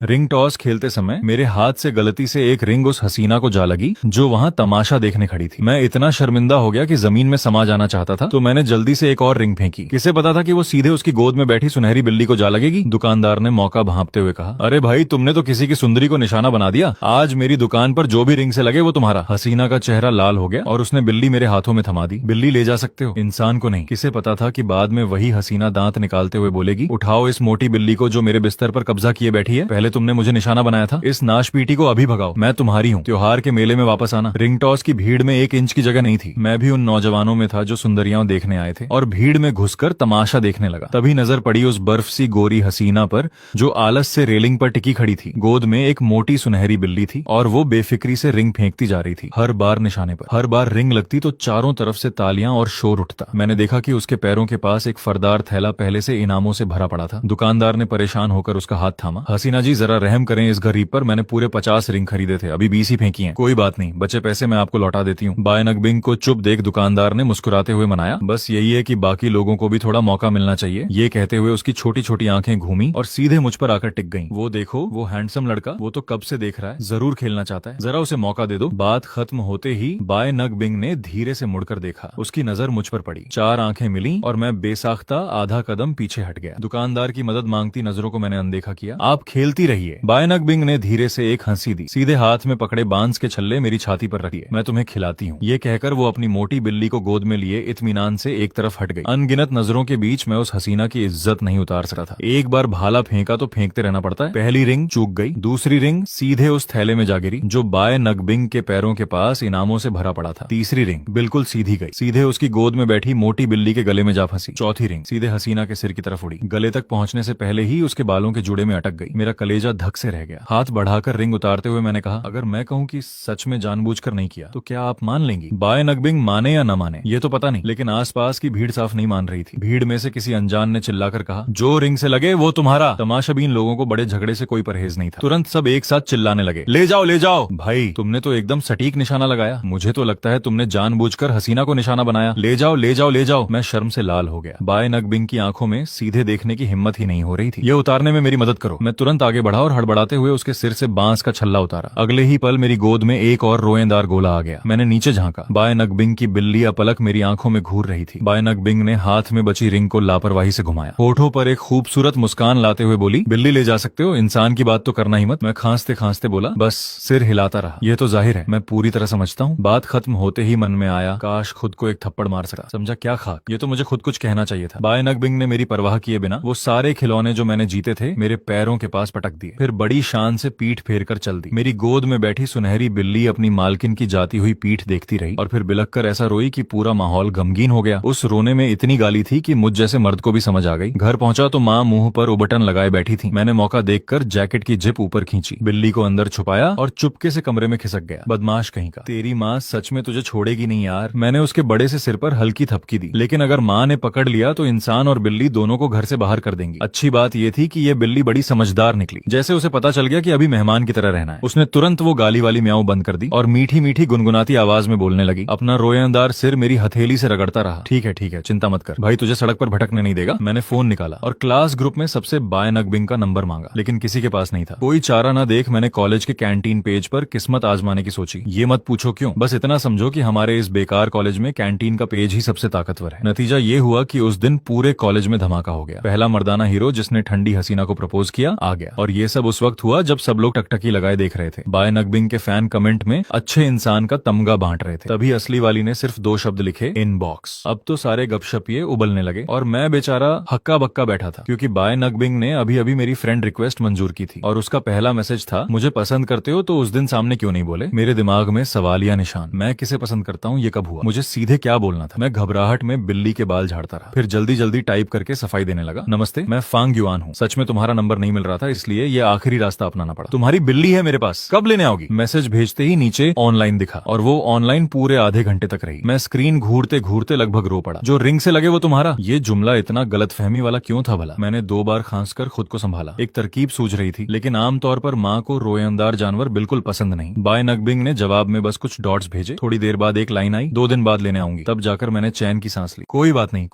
Ring toss खेलते समय मेरे हाथ से गलती से एक रिंग उस हसीना को जा लगी जो वहां तमाशा देखने खड़ी थी। मैं इतना शर्मिंदा हो गया कि जमीन में समा जाना चाहता था, तो मैंने जल्दी से एक और रिंग फेंकी। किसे पता था कि वो सीधे उसकी गोद में बैठी सुनहरी बिल्ली को जा लगेगी। दुकानदार ने मौका भांपते हुए कहा, अरे भाई, तुमने तो किसी की सुंदरी को निशाना बना दिया। आज मेरी दुकान पर जो भी रिंग से लगे वो तुम्हारा। हसीना का चेहरा लाल हो गया और उसने बिल्ली मेरे हाथों में थमा दी। बिल्ली ले जा सकते हो, इंसान को नहीं। किसे पता था कि बाद में वही हसीना दांत निकालते हुए बोलेगी, उठाओ इस मोटी बिल्ली को जो मेरे बिस्तर पर कब्जा किए बैठी है। पहले तुमने मुझे निशाना बनाया था, इस नाशपीटी को अभी भगाओ। मैं तुम्हारी हूँ, त्योहार के मेले में वापस आना। रिंग टॉस की भीड़ में 1 इंच की जगह नहीं थी। मैं भी उन नौजवानों में था जो सुंदरियां देखने आए थे और भीड़ में घुसकर तमाशा देखने लगा। तभी नजर पड़ी उस बर्फ सी गोरी हसीना पर जो आलस से रेलिंग पर टिकी खड़ी थी। गोद में एक मोटी सुनहरी बिल्ली थी और वो बेफिक्री से रिंग फेंकती जा रही थी। हर बार निशाने पर, हर बार रिंग लगती तो चारों तरफ से तालियां और शोर उठता। मैंने देखा कि उसके पैरों के पास एक फरदार थैला पहले से इनामों से भरा पड़ा था। दुकानदार ने परेशान होकर उसका हाथ थामा। हसीना जी, जरा रहम करें इस गरीब पर। मैंने पूरे 50 रिंग खरीदे थे, अभी 20 ही फेंकी हैं। कोई बात नहीं, बचे पैसे मैं आपको लौटा देती हूँ। बाय नगबिंग को चुप देख दुकानदार ने मुस्कुराते हुए मनाया, बस यही है कि बाकी लोगों को भी थोड़ा मौका मिलना चाहिए। ये कहते हुए उसकी छोटी छोटी आंखें घूमी और सीधे मुझ पर आकर टिक गईं। वो देखो, वो हैंडसम लड़का, वो तो कब से देख रहा है, जरूर खेलना चाहता है, जरा उसे मौका दे दो। बात खत्म होते ही बाय नगबिंग ने धीरे से मुड़कर देखा। उसकी नजर मुझ पर पड़ी, 4 आंखें मिली और मैं बेसाख्ता आधा कदम पीछे हट गया। दुकानदार की मदद मांगती नजरों को मैंने अनदेखा किया। आप खेलती रहिए। बाय नगबिंग ने धीरे से एक हंसी दी, सीधे हाथ में पकड़े बांस के छल्ले मेरी छाती पर रखिए, मैं तुम्हें खिलाती हूँ। ये कहकर वो अपनी मोटी बिल्ली को गोद में लिए इत्मीनान से एक तरफ हट गई। अनगिनत नजरों के बीच मैं उस हसीना की इज्जत नहीं उतार सकता था। एक बार भाला फेंका तो फेंकते रहना पड़ता है। पहली रिंग चूक गई, दूसरी रिंग सीधे उस थैले में जा गिरी जो बाय नगबिंग के पैरों के पास इनामों से भरा पड़ा था। तीसरी रिंग बिल्कुल सीधी गई, सीधे उसकी गोद में बैठी मोटी बिल्ली के गले में जा फंसी। चौथी रिंग सीधे हसीना के सिर की तरफ उड़ी, गले तक पहुंचने से पहले ही उसके बालों के जुड़े में अटक गई। मेरा कलेजा धक से रह गया। हाथ बढ़ाकर रिंग उतारते हुए मैंने कहा, अगर मैं कहूं कि सच में जानबूझकर नहीं किया तो क्या आप मान लेंगी? बाय नगबिंग माने या न माने ये तो पता नहीं, लेकिन आसपास की भीड़ साफ नहीं मान रही थी। भीड़ में से किसी अनजान ने चिल्लाकर कहा, जो रिंग से लगे वो तुम्हारा। तमाशाबीन लोगों को बड़े झगड़े से कोई परहेज नहीं था। तुरंत सब एक साथ चिल्लाने लगे, ले जाओ ले जाओ। भाई, तुमने तो एकदम सटीक निशाना लगाया। मुझे तो लगता है तुमने जानबूझकर हसीना को निशाना बनाया। ले जाओ ले जाओ ले जाओ। मैं शर्म से लाल हो गया। बाय नगबिंग की आंखों में सीधे देखने की हिम्मत ही नहीं हो रही थी। ये उतारने में मेरी मदद करो। मैं तुरंत आगे बढ़ा और हड़बड़ाते हुए उसके सिर से बांस का छल्ला उतारा। अगले ही पल मेरी गोद में एक और रोएंदार गोला आ गया। मैंने नीचे झांका। बाय नगबिंग की बिल्ली अपलक मेरी आंखों में घूर रही थी। बाय नगबिंग ने हाथ में बची रिंग को लापरवाही से घुमाया। होठों पर एक खूबसूरत मुस्कान लाते हुए बोली, बिल्ली ले जा सकते हो, इंसान की बात तो करना ही मत। मैं खांसते खांसते बोला, बस सिर हिलाता रहा। यह तो जाहिर है मैं पूरी तरह समझता हूँ। बात खत्म होते ही मन में आया, काश खुद को एक थप्पड़ मार सका। समझा क्या खाक, ये तो मुझे खुद कुछ कहना चाहिए था। बाय नगबिंग ने मेरी परवाह किए बिना वो सारे खिलौने जो मैंने जीते थे मेरे पैरों के पास पटक दिए, फिर बड़ी शान से पीठ फेर कर चल दी। मेरी गोद में बैठी सुनहरी बिल्ली अपनी मालकिन की जाती हुई पीठ देखती रही और फिर बिलक कर ऐसा रोई कि पूरा माहौल गमगीन हो गया। उस रोने में इतनी गाली थी कि मुझ जैसे मर्द को भी समझ आ गई। घर पहुंचा तो माँ मुंह पर उबटन लगाए बैठी थी। मैंने मौका देखकर जैकेट की जिप ऊपर खींची, बिल्ली को अंदर छुपाया और चुपके से कमरे में खिसक गया। बदमाश कहीं का, तेरी माँ सच में तुझे छोड़ेगी नहीं यार। मैंने उसके बड़े से सिर पर हल्की थपकी दी, लेकिन अगर माँ ने पकड़ लिया तो इंसान और बिल्ली दोनों को घर से बाहर कर देंगी। अच्छी बात यह थी कि यह बिल्ली बड़ी समझदार निकली। जैसे उसे पता चल गया कि अभी मेहमान की तरह रहना है, उसने तुरंत वो गाली वाली म्याऊं बंद कर दी और मीठी मीठी गुनगुनाती आवाज में बोलने लगी। अपना रोएंदार सिर मेरी हथेली से रगड़ता रहा। ठीक है, चिंता मत कर भाई, तुझे सड़क पर भटकने नहीं देगा। मैंने फोन निकाला और क्लास ग्रुप में सबसे बाय नगबिंग का नंबर मांगा, लेकिन किसी के पास नहीं था। कोई चारा न देख मैंने कॉलेज के कैंटीन पेज पर किस्मत आजमाने की सोची। ये मत पूछो क्यों, बस इतना समझो कि हमारे इस बेकार कॉलेज में कैंटीन का पेज ही सबसे ताकतवर है। नतीजा ये हुआ कि उस दिन पूरे कॉलेज में धमाका हो गया। पहला मर्दाना हीरो जिसने ठंडी हसीना को प्रपोज किया आ गया, और ये सब उस वक्त हुआ जब सब लोग टकटकी लगाए देख रहे थे। बाय नगबिंग के फैन कमेंट में अच्छे इंसान का तमगा बांट रहे थे। तभी असली वाली ने सिर्फ 2 शब्द लिखे, इनबॉक्स। अब तो सारे गपशपिये उबलने लगे और मैं बेचारा हक्का बक्का बैठा था, क्योंकि बाय नगबिंग ने अभी अभी मेरी फ्रेंड रिक्वेस्ट मंजूर की थी और उसका पहला मैसेज था, मुझे पसंद करते हो तो उस दिन सामने क्यों नहीं बोले। मेरे दिमाग में सवालिया निशान। मैं किसे पसंद करता हूँ, ये कब हुआ, मुझे सीधे क्या बोलना था। मैं घबराहट में बिल्ली के बाल झाड़ता रहा, फिर जल्दी जल्दी टाइप करके सफाई देने लगा। नमस्ते, मैं फांग युआन हूँ। सच में तुम्हारा नंबर नहीं मिल रहा था, इसलिए ये आखिरी रास्ता अपनाना पड़ा। तुम्हारी बिल्ली है मेरे पास, कब लेने आओगी? मैसेज भेजते ही नीचे ऑनलाइन दिखा और वो ऑनलाइन पूरे आधे घंटे तक रही। मैं स्क्रीन घूरते घूरते लगभग रो पड़ा। जो रिंग से लगे वो तुम्हारा, ये जुमला इतना गलतफहमी वाला क्यों था भला? मैंने 2 बार खांसकर खुद को संभाला। एक तरकीब सूझ रही थी, लेकिन आमतौर पर माँ को रोएंदार जानवर बिल्कुल पसंद नहीं। बाय नगबिंग ने जवाब में बस कुछ डॉट्स भेजे। थोड़ी देर बाद एक लाइन आई, 2 दिन बाद लेने आऊंगी। तब जाकर मैंने चैन की सांस ली। कोई बात नहीं,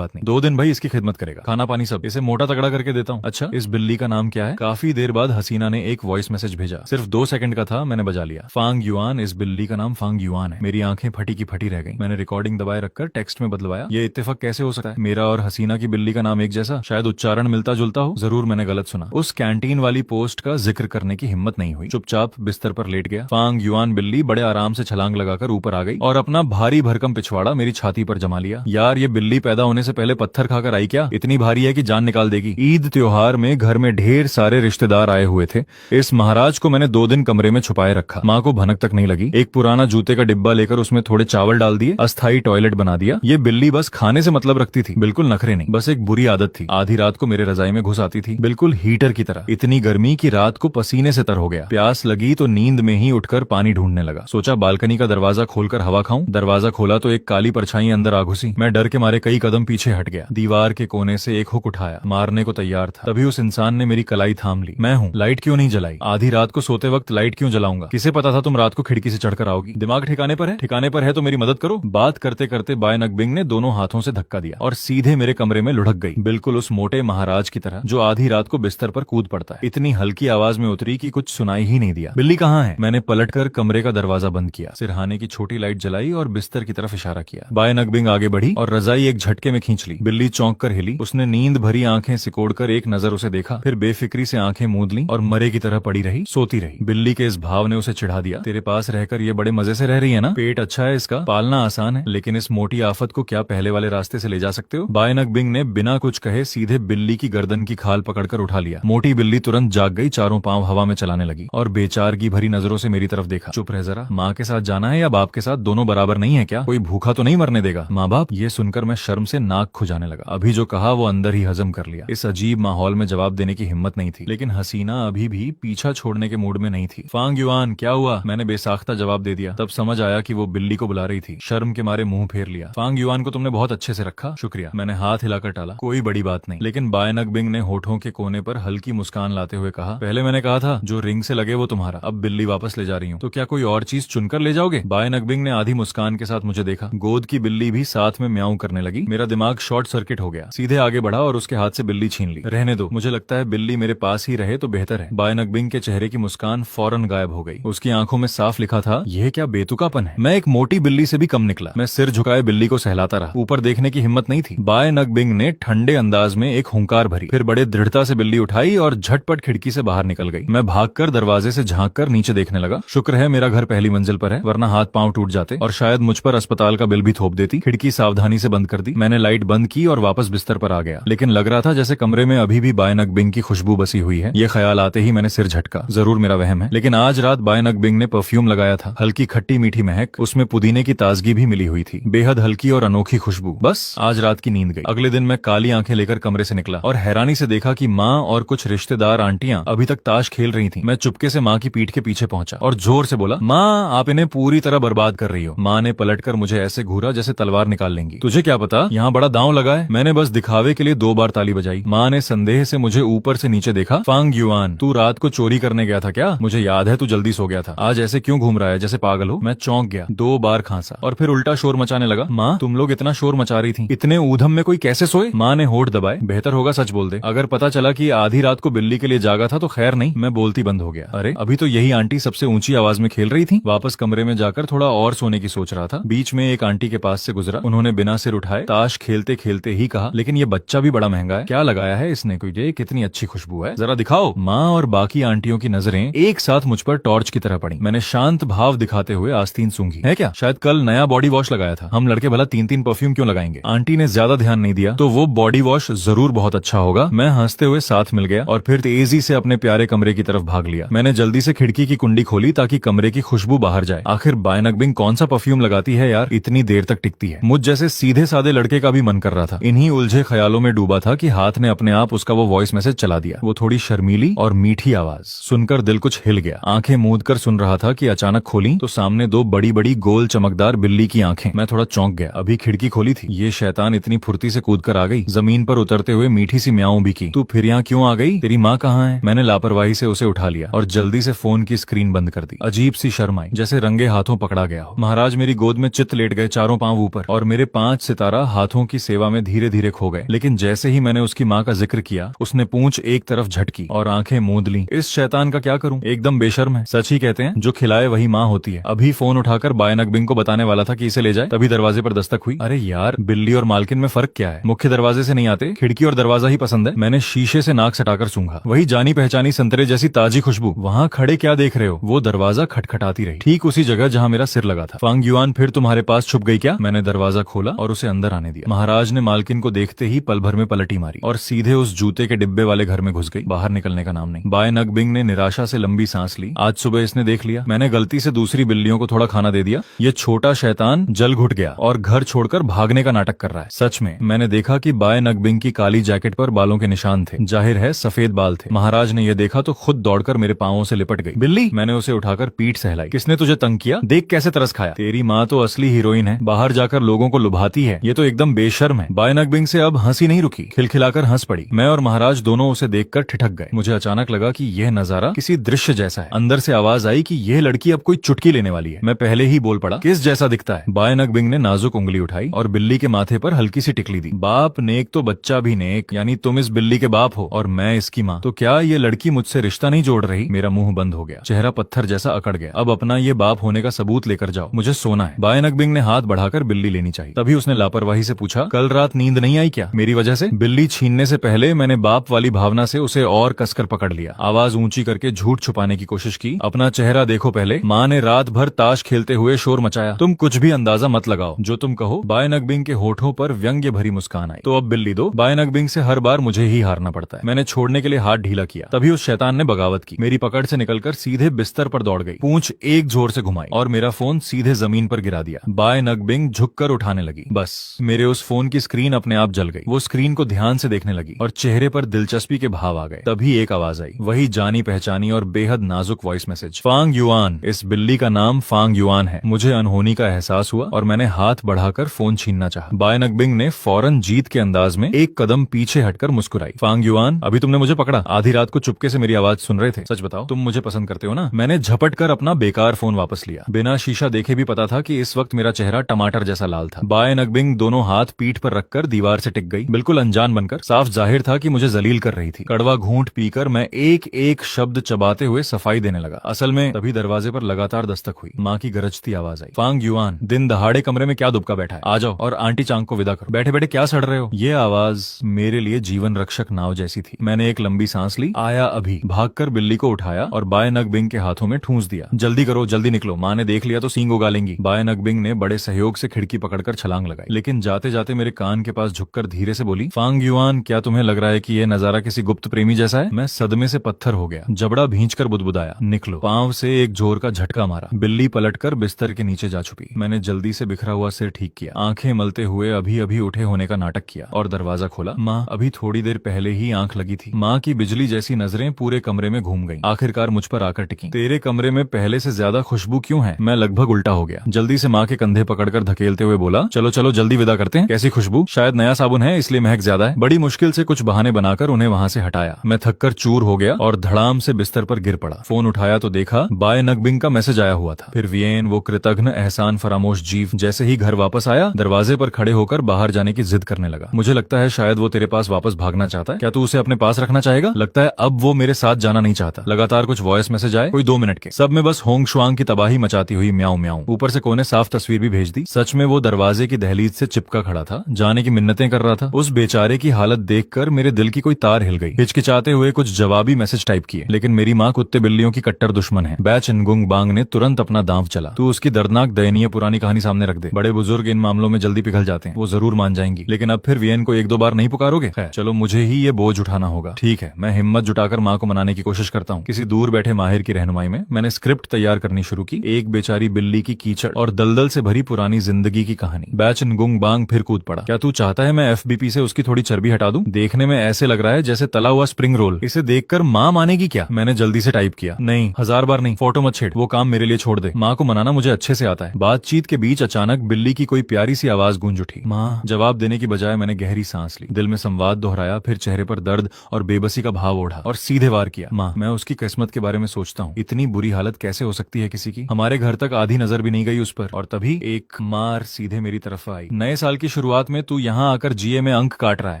2 दिन भाई इसकी खिदमत करेगा, खाना पानी सब, इसे मोटा तगड़ा करके देता हूँ। अच्छा, इस बिल्ली का नाम क्या है? काफी देर बाद हसीना ने एक वॉइस मैसेज भेजा, सिर्फ 2 सेकंड का था, मैंने बजा लिया। फांग युआन, इस बिल्ली का नाम फांग युआन है। मेरी आंखें फटी की फटी रह गईं। मैंने रिकॉर्डिंग दबाए रखकर टेक्स्ट में बदलवाया। ये इत्तेफाक कैसे हो सकता है? मेरा और हसीना की बिल्ली का नाम एक जैसा, शायद उच्चारण मिलता जुलता हो। जरूर मैंने गलत सुना। उस कैंटीन वाली पोस्ट का जिक्र करने की हिम्मत नहीं हुई। चुपचाप बिस्तर पर लेट गया। फांग युआन बिल्ली बड़े आराम से छलांग लगाकर ऊपर आ गई और अपना भारी भरकम पिछवाड़ा मेरी छाती पर जमा लिया। यार, ये बिल्ली पैदा होने से पहले पत्थर खाकर आई क्या? इतनी भारी है कि जान निकाल देगी। ईद त्योहार में घर में ढेर सारे रिश्तेदार आए हुए थे। इस महाराज को मैंने 2 दिन कमरे में छुपाए रखा। माँ को भनक तक नहीं लगी। एक पुराना जूते का डिब्बा लेकर उसमें थोड़े चावल डाल दिए, अस्थाई टॉयलेट बना दिया। ये बिल्ली बस खाने से मतलब रखती थी, बिल्कुल नखरे नहीं। बस एक बुरी आदत थी, आधी रात को मेरे रजाई में घुस आती थी, बिल्कुल हीटर की तरह। इतनी गर्मी की रात को पसीने से तर हो गया। प्यास लगी तो नींद में ही उठकर पानी ढूंढने लगा। सोचा बालकनी का दरवाजा खोलकर हवा खाऊं। दरवाजा खोला तो एक काली परछाई अंदर आ घुसी। मैं डर के मारे कई कदम पीछे हट गया। दीवार के कोने से एक हुक उठाया, मारने को तैयार था। तभी उस इंसान ने मेरी कलाई थाम ली। मैं हूँ, लाइट क्यों नहीं जलाई? आधी रात को सोते वक्त लाइट क्यों जलाऊंगा? किसे पता था तुम रात को खिड़की से चढ़कर आओगी? दिमाग ठिकाने पर है? ठिकाने पर है तो मेरी मदद करो। बात करते करते बाय नकबिंग ने दोनों हाथों से धक्का दिया और सीधे मेरे कमरे में लुढ़क गई, बिल्कुल उस मोटे महाराज की तरह जो आधी रात को बिस्तर पर कूद पड़ता है। इतनी हल्की आवाज में उतरी कि कुछ सुनाई ही नहीं दिया। बिल्ली कहाँ है? मैंने पलटकर कमरे का दरवाजा बंद किया, सिरहाने की छोटी लाइट जलाई और बिस्तर की तरफ इशारा किया। बाय नकबिंग आगे बढ़ी और रजाई एक झटके में खींच ली। बिल्ली चौंक कर हिली। उसने नींद भरी आंखें सिकोड़कर एक नजर उसे देखा, फिर बेफिक्री से आंखें मूंद ली और मरे की तरह पड़ी रही, सोती रही। बिल्ली के इस भाव ने उसे चिढ़ा दिया। तेरे पास रहकर ये बड़े मजे से रह रही है ना? पेट अच्छा है इसका, पालना आसान है, लेकिन इस मोटी आफत को क्या पहले वाले रास्ते से ले जा सकते हो? बाय नकबिंग ने बिना कुछ कहे सीधे बिल्ली की गर्दन की खाल पकड़कर उठा लिया। मोटी बिल्ली तुरंत जाग गई, चारों पांव हवा में चलाने लगी और बेचारगी भरी नजरों से मेरी तरफ देखा। चुप रह जरा, माँ के साथ जाना है या बाप के साथ? दोनों बराबर नहीं है क्या? कोई भूखा तो नहीं मरने देगा? माँ बाप? ये सुनकर मैं शर्म से नाक खुजाने लगा। अभी जो कहा वो अंदर ही हजम कर लिया। इस अजीब माहौल में जवाब देने की हिम्मत नहीं थी, लेकिन हसीना अभी भी पीछा छोड़ने के मूड में नहीं थी। फांग युआन, क्या हुआ? मैंने बेसाख्ता जवाब दे दिया। तब समझ आया कि वो बिल्ली को बुला रही थी। शर्म के मारे मुंह फेर लिया। फांग युआन को तुमने बहुत अच्छे से रखा, शुक्रिया। मैंने हाथ हिलाकर टाला। कोई बड़ी बात नहीं। लेकिन बाय नकबिंग ने होठों के कोने पर हल्की मुस्कान लाते हुए कहा, पहले मैंने कहा था जो रिंग से लगे वो तुम्हारा, अब बिल्ली वापस ले जा रही हूँ, तो क्या कोई और चीज चुनकर ले जाओगे? बाय नकबिंग ने आधी मुस्कान के साथ मुझे देखा। गोद की बिल्ली भी साथ में म्याऊं करने लगी। मेरा दिमाग शॉर्ट सर्किट हो गया। सीधे आगे बढ़ा और उसके हाथ से बिल्ली छीन ली। रहने दो, मुझे लगता है बिल्ली मेरे पास ही रहे तो बेहतर है। बाय नकबिंग के चेहरे की मुस्कान फौरन गायब हो गई। उसकी आंखों में साफ लिखा था, यह क्या बेतुकापन है? मैं एक मोटी बिल्ली से भी कम निकला। मैं सिर झुकाए बिल्ली को सहलाता रहा। ऊपर देखने की हिम्मत नहीं थी। बाय नकबिंग ने ठंडे अंदाज में एक हुंकार भरी, फिर बड़े दृढ़ता से बिल्ली उठाई और झटपट खिड़की से बाहर निकल गई। मैं भागकर दरवाजे से झांककर नीचे देखने लगा। शुक्र है मेरा घर पहली मंजिल पर है, वरना हाथ पांव टूट जाते और शायद मुझ पर अस्पताल का बिल भी थोप देती। खिड़की सावधानी से बंद कर दी। मैंने लाइट बंद की और वापस बिस्तर पर आ गया, लेकिन लग रहा था जैसे कमरे में अभी भी बाय नकबिंग की खुशबू बसी हुई है। ये ख्याल आते ही मैंने सिर झटका। जरूर मेरा वहम है, लेकिन आज रात बाय नकबिंग ने परफ्यूम लगाया था। हल्की खट्टी मीठी महक, उसमें पुदीने की ताजगी भी मिली हुई थी। बेहद हल्की और अनोखी खुशबू। बस आज रात की नींद गई। अगले दिन मैं काली आंखें लेकर कमरे से निकला और हैरानी से देखा कि माँ और कुछ रिश्तेदार आंटियां अभी तक ताश खेल रही थीं। मैं चुपके से माँ की पीठ के पीछे पहुंचा और जोर से बोला, माँ आप इन्हें पूरी तरह बर्बाद कर रही हो। माँ ने पलटकर मुझे ऐसे घूरा जैसे तलवार निकाल लेंगी। तुझे क्या पता यहाँ बड़ा दांव लगा है? मैंने बस दिखावे के लिए 2 बार ताली बजाई। माँ ने संदेह से मुझे ऊपर से नीचे देखा। फांग युआन, तू रात को चोरी करने गया था क्या? मुझे याद है तू जल्दी सो गया था। आज ऐसे क्यों घूम रहा है जैसे पागल हो? मैं चौंक गया। 2 बार खांसा और फिर उल्टा शोर मचाने लगा। माँ तुम लोग इतना शोर मचा रही थी, इतने ऊधम में कोई कैसे सोए? माँ ने होठ दबाए। बेहतर होगा सच बोल दे। अगर पता चला कि आधी रात को बिल्ली के लिए जागा था तो खैर नहीं। मैं बोलती बंद हो गया। अरे अभी तो यही आंटी सबसे ऊंची आवाज में खेल रही थी। वापस कमरे में जाकर थोड़ा और सोने की सोच रहा था। बीच में एक आंटी के पास से गुजरा। उन्होंने बिना सिर उठाए ताश खेलते खेलते ही कहा, लेकिन ये बच्चा भी बड़ा महंगा है। क्या लगाया है इसने? कोई ये कितनी अच्छी खुशबू है, जरा दिखाओ। माँ और बाकी आंटियों की नजरें एक साथ मुझ पर टॉर्च की तरह पड़ी। मैंने शांत भाव दिखाते हुए आस्तीन सूंघी। है क्या? शायद कल नया बॉडी वॉश लगाया था। हम लड़के भला 3-3 परफ्यूम क्यों लगाएंगे? आंटी ने ज्यादा ध्यान नहीं दिया। तो वो बॉडी वॉश जरूर बहुत अच्छा होगा। मैं हंसते हुए साथ मिल गया और फिर तेजी से अपने प्यारे कमरे की तरफ भाग लिया। मैंने जल्दी से खिड़की की कुंडी खोली ताकि कमरे की खुशबू बाहर जाए। आखिर बाय नकबिंग कौन सा परफ्यूम लगाती है यार, इतनी देर तक टिकती है? मुझ जैसे सीधे सादे लड़के का भी मन कर रहा था। इन्हीं उलझे ख्यालों में डूबा था कि हाथ ने अपने आप उसका वो वॉइस मैसेज चला दिया। वो थोड़ी शर्मीली और मीठी आवाज सुनकर दिल कुछ हिल गया। आंखें मूंद कर सुन रहा था कि अचानक खोली तो सामने 2 बड़ी बड़ी गोल चमकदार बिल्ली की आंखें। मैं थोड़ा चौंक गया। अभी खिड़की खोली थी, ये शैतान इतनी फुर्ती से कूद कर आ गई। जमीन पर उतरते हुए मीठी सी म्याऊं भी की। तू फिर यहाँ क्यों आ गई? तेरी माँ कहाँ है? मैंने लापरवाही से उसे उठा लिया और जल्दी से फोन की स्क्रीन बंद कर दी। अजीब सी शर्म आई, जैसे रंगे हाथों पकड़ा गया हो। महाराज मेरी गोद में चित लेट गए, चारों पांव ऊपर, और मेरे 5 सितारा हाथों की सेवा में धीरे धीरे खो गए। लेकिन जैसे ही मैंने उसकी माँ का जिक्र किया, उसने पूंछ एक तरफ झटकी और आंखें मूंद ली। इस शैतान का क्या करूं, एकदम बेशर्म है। सच ही कहते हैं जो खिलाए वही माँ होती है। अभी फोन उठाकर बाय नकबिंग को बताने वाला था कि इसे ले जाए, तभी दरवाजे पर दस्तक हुई। अरे यार, बिल्ली और मालकिन में फर्क क्या है? मुख्य दरवाजे से नहीं आते, खिड़की और दरवाजा ही पसंद है। मैंने शीशे से नाक सटाकर सूंघा, वही जानी पहचानी संतरे जैसी ताजी खुशबू। वहाँ खड़े क्या देख रहे हो? वो दरवाजा खटखटाती रही, ठीक उसी जगह जहाँ मेरा सिर लगा था। फांग युआन फिर तुम्हारे पास छुप गई क्या? मैंने दरवाजा खोला और उसे अंदर आने दिया। महाराज ने मालकिन को देखते ही पल भर में पलटी मारी और सीधे उस जूते के डिब्बे वाले घर में घुस गई। बाहर निकलने का नाम नहीं। बाय नकबिंग ने निराशा से लंबी सांस ली। आज सुबह इसने देख लिया, मैंने गलती से दूसरी बिल्लियों को थोड़ा खाना दे दिया। ये छोटा शैतान जल घुट गया और घर छोड़कर भागने का नाटक कर रहा है। सच में मैंने देखा कि बाय नकबिंग की काली जैकेट पर बालों के निशान थे, जाहिर है सफेद बाल थे। महाराज ने यह देखा तो खुद दौड़कर मेरे पांवों से लिपट गई। बिल्ली, मैंने उसे उठाकर पीठ सहलाई। किसने तुझे तंग किया? देख कैसे तरस खाया। तेरी माँ तो असली हीरोइन है, बाहर जाकर लोगों को लुभाती है, ये तो एकदम बेशर्म है। बाय नकबिंग से अब हंसी नहीं रुकी, खिलखिलाकर हंस पड़ी। मैं और महाराज दोनों उसे देखकर ठिठक गए। मुझे अचानक लगा कि यह नजारा किसी दृश्य जैसा है। अंदर से आवाज आई कि यह लड़की अब कोई चुटकी लेने वाली है। मैं पहले ही बोल पड़ा, किस जैसा दिखता है? बाय नकबिंग ने नाजुक उंगली उठाई और बिल्ली के माथे पर हल्की सी टिकली दी। बाप नेक तो बच्चा भी नेक, यानी तुम इस बिल्ली के बाप हो और मैं इसकी माँ। तो क्या ये लड़की मुझसे रिश्ता नहीं जोड़ रही? मेरा मुंह बंद हो गया, चेहरा पत्थर जैसा अकड़ गया। अब अपना ये बाप होने का सबूत लेकर जाओ, मुझे सोना है। बाय नकबिंग ने हाथ बढ़ाकर बिल्ली लेनी चाहिए। तभी उसने लापरवाही से पूछा, कल रात नींद नहीं आई क्या मेरी वजह से? बिल्ली छीनने से पहले मैंने बाप वाली भावना से उसे और कसकर पकड़ लिया। आवाज ऊंची करके झूठ छुपाने की कोशिश की। अपना चेहरा देखो पहले। माँ ने रात भर ताश खेलते हुए शोर मचाया। तुम कुछ भी अंदाजा मत लगाओ, जो तुम कहो। बाय नकबिंग के होठों पर व्यंग्य भरी मुस्कान आई। तो अब बिल्ली दो। बाय नकबिंग से हर बार मुझे ही हारना पड़ता है। मैंने छोड़ने के लिए हाथ ढीला किया, तभी उस शैतान ने बगावत की। मेरी पकड़ से निकलकर सीधे बिस्तर पर दौड़ गई, पूंछ एक जोर से घुमाई और मेरा फोन सीधे जमीन पर गिरा दिया। बाय नकबिंग झुककर उठाने लगी। बस मेरे उस फोन की स्क्रीन अपने आप जल गई। वो स्क्रीन को ध्यान से देखने लगी और चेहरे पर दिलचस्पी के भाव आ गए। तभी एक आवाज आई, वही जानी पहचानी और बेहद नाजुक वॉइस मैसेज। फांग युआन, इस बिल्ली का नाम फांग युआन है। मुझे अनहोनी का एहसास हुआ और मैंने हाथ बढ़ाकर फोन छीनना चाहा। बाय नकबिंग ने फौरन जीत के अंदाज में एक कदम पीछे हटकर मुस्कुराई। फांग युआन, अभी तुमने मुझे पकड़ा? आधी रात को चुपके से मेरी आवाज सुन रहे थे। सच बताओ, तुम मुझे पसंद करते हो ना? मैंने झपट कर अपना बेकार फोन वापस लिया। बिना शीशा देखे भी पता था कि इस वक्त मेरा चेहरा टमाटर जैसा लाल था। बाय नकबिंग दोनों हाथ पीठ पर रखकर दीवार से टिक गई, बिल्कुल अनजान बनकर। साफ जाहिर था कि मुझे जलील कर रही थी। कड़वा घूंट पीकर मैं एक एक शब्द चबाते हुए सफाई देने लगा। असल में तभी दरवाजे पर लगातार दस्तक हुई। माँ की गरजती आवाज आई, फांग युआन, दिन दहाड़े कमरे में क्या दुबका बैठा है? आ जाओ और आंटी चांग को विदा करो। बैठे बैठे क्या सड़ रहे हो? ये आवाज मेरे लिए जीवन रक्षक नाव जैसी थी। मैंने एक लंबी सांस ली। आया अभी। भागकर बिल्ली को उठाया और बाय नकबिंग के हाथों में ठूंस दिया। जल्दी करो, जल्दी निकलो, माँ ने देख लिया तो सींग उगालेंगी। बाय नकबिंग ने बड़े सहयोग से खिड़की पकड़कर छलांग लगाई, लेकिन जाते जाते मेरे कान के पास झुककर धीरे से बोली, फांग युआन, क्या तुम्हें लग रहा है कि यह नजारा किसी गुप्त प्रेमी जैसा है? मैं सदमे से पत्थर हो गया, जबड़ा भींचकर बुदबुदाया, निकलो। पांव से एक जोर का झटका मारा। बिल्ली पलटकर बिस्तर के नीचे जा छुपी। मैंने जल्दी से बिखरा हुआ सिर ठीक किया, आंखें मलते हुए अभी अभी उठे होने का नाटक किया और दरवाजा खोला। माँ अभी थोड़ी देर पहले ही आंख लगी थी। माँ की बिजली जैसी नजरें पूरे कमरे में घूम गईं, आखिरकार मुझ पर आकर टिकी। तेरे कमरे में पहले से ज्यादा खुशबू क्यों है? मैं लगभग उल्टा हो गया। जल्दी से माँ के कंधे पकड़कर धकेलते हुए बोला, चलो चलो जल्दी विदा करते हैं। कैसी खुशबू? शायद नया साबुन है इसलिए महक ज्यादा है। बड़ी मुश्किल से कुछ बहाने बनाकर उन्हें वहाँ से हटाया। मैं थककर चूर हो गया और धड़ाम से बिस्तर पर गिर पड़ा। फोन उठाया तो देखा बाय नकबिंग का मैसेज आया हुआ था। फिर वियेन, वो कृतघ्न एहसान फरामोश जीव, जैसे ही घर वापस आया दरवाजे पर खड़े होकर बाहर जाने की जिद करने लगा। मुझे लगता है शायद वो तेरे पास वापस भागना चाहता है। क्या तू उसे अपने पास रखना चाहेगा? लगता है अब वो मेरे साथ जाना नहीं चाहता। लगातार कुछ वॉइस मैसेज आए, कोई 2 मिनट के। सब में बस होंग शुआंग की तबाही मचाती हुई म्याऊं म्याऊं। ऊपर से कोने साफ तस्वीर भी भेज दी। सच में वो दरवाजे की दहलीज से चिपका खड़ा था, जाने की मिन्नतें कर रहा था। उस बेचारे की हालत देखकर मेरे दिल की कोई तार हिल गई। हिचकिचाते हुए कुछ जवाबी मैसेज टाइप किए, लेकिन मेरी माँ कुत्ते बिल्लियों की कट्टर दुश्मन है। बैच इनगुंग बांग ने तुरंत अपना दांव चला। तू उसकी दर्दनाक दयनीय पुरानी कहानी सामने रख दे। बड़े बुजुर्ग इन मामलों में जल्दी पिघल जाते हैं, वो जरूर मान जाएंगी। लेकिन अब फिर वियेन को 1-2 बार नहीं पुकारोगे? खैर चलो, मुझे ही ये बोझ उठाना होगा। ठीक है, मैं हिम्मत जुटाकर माँ को मनाने की कोशिश करता हूँ। किसी दूर बैठे माहिर की रहनुमाई में मैंने स्क्रिप्ट तैयार करनी शुरू की। एक बेचारी बिल्ली की कीचड़ और दलदल से भरी पुरानी जिंदगी की कहानी। बैच इनगुंग बांग फिर कूद पड़ा। क्या तू चाहता है मैं एफबीपी से उसकी थोड़ी चर्बी हटा दूं? देखने में ऐसे लग रहा है जैसे तला हुआ स्प्रिंग रोल। इसे देखकर माँ मानेगी क्या? मैंने जल्दी से टाइप किया, नहीं 1000 बार नहीं, फोटो मत छेड़, वो काम मेरे लिए छोड़ दे। माँ को मनाना मुझे अच्छे से आता है। बातचीत के बीच अचानक बिल्ली की कोई प्यारी सी आवाज गूंज उठी। माँ। जवाब देने की बजाय मैंने गहरी सांस ली, दिल में संवाद दोहराया, फिर चेहरे पर दर्द और बेबसी का भाव ओढ़ा और सीधे वार किया। माँ, मैं उसकी किस्मत के बारे में सोचता हूँ। इतनी बुरी हालत कैसे हो सकती है किसी की? हमारे घर तक आधी नजर भी नहीं गई उस पर। और तभी एक मार सीधे मेरी तरफ आई। नए साल की शुरुआत में तू यहाँ आकर जीए में अंक काट रहा है।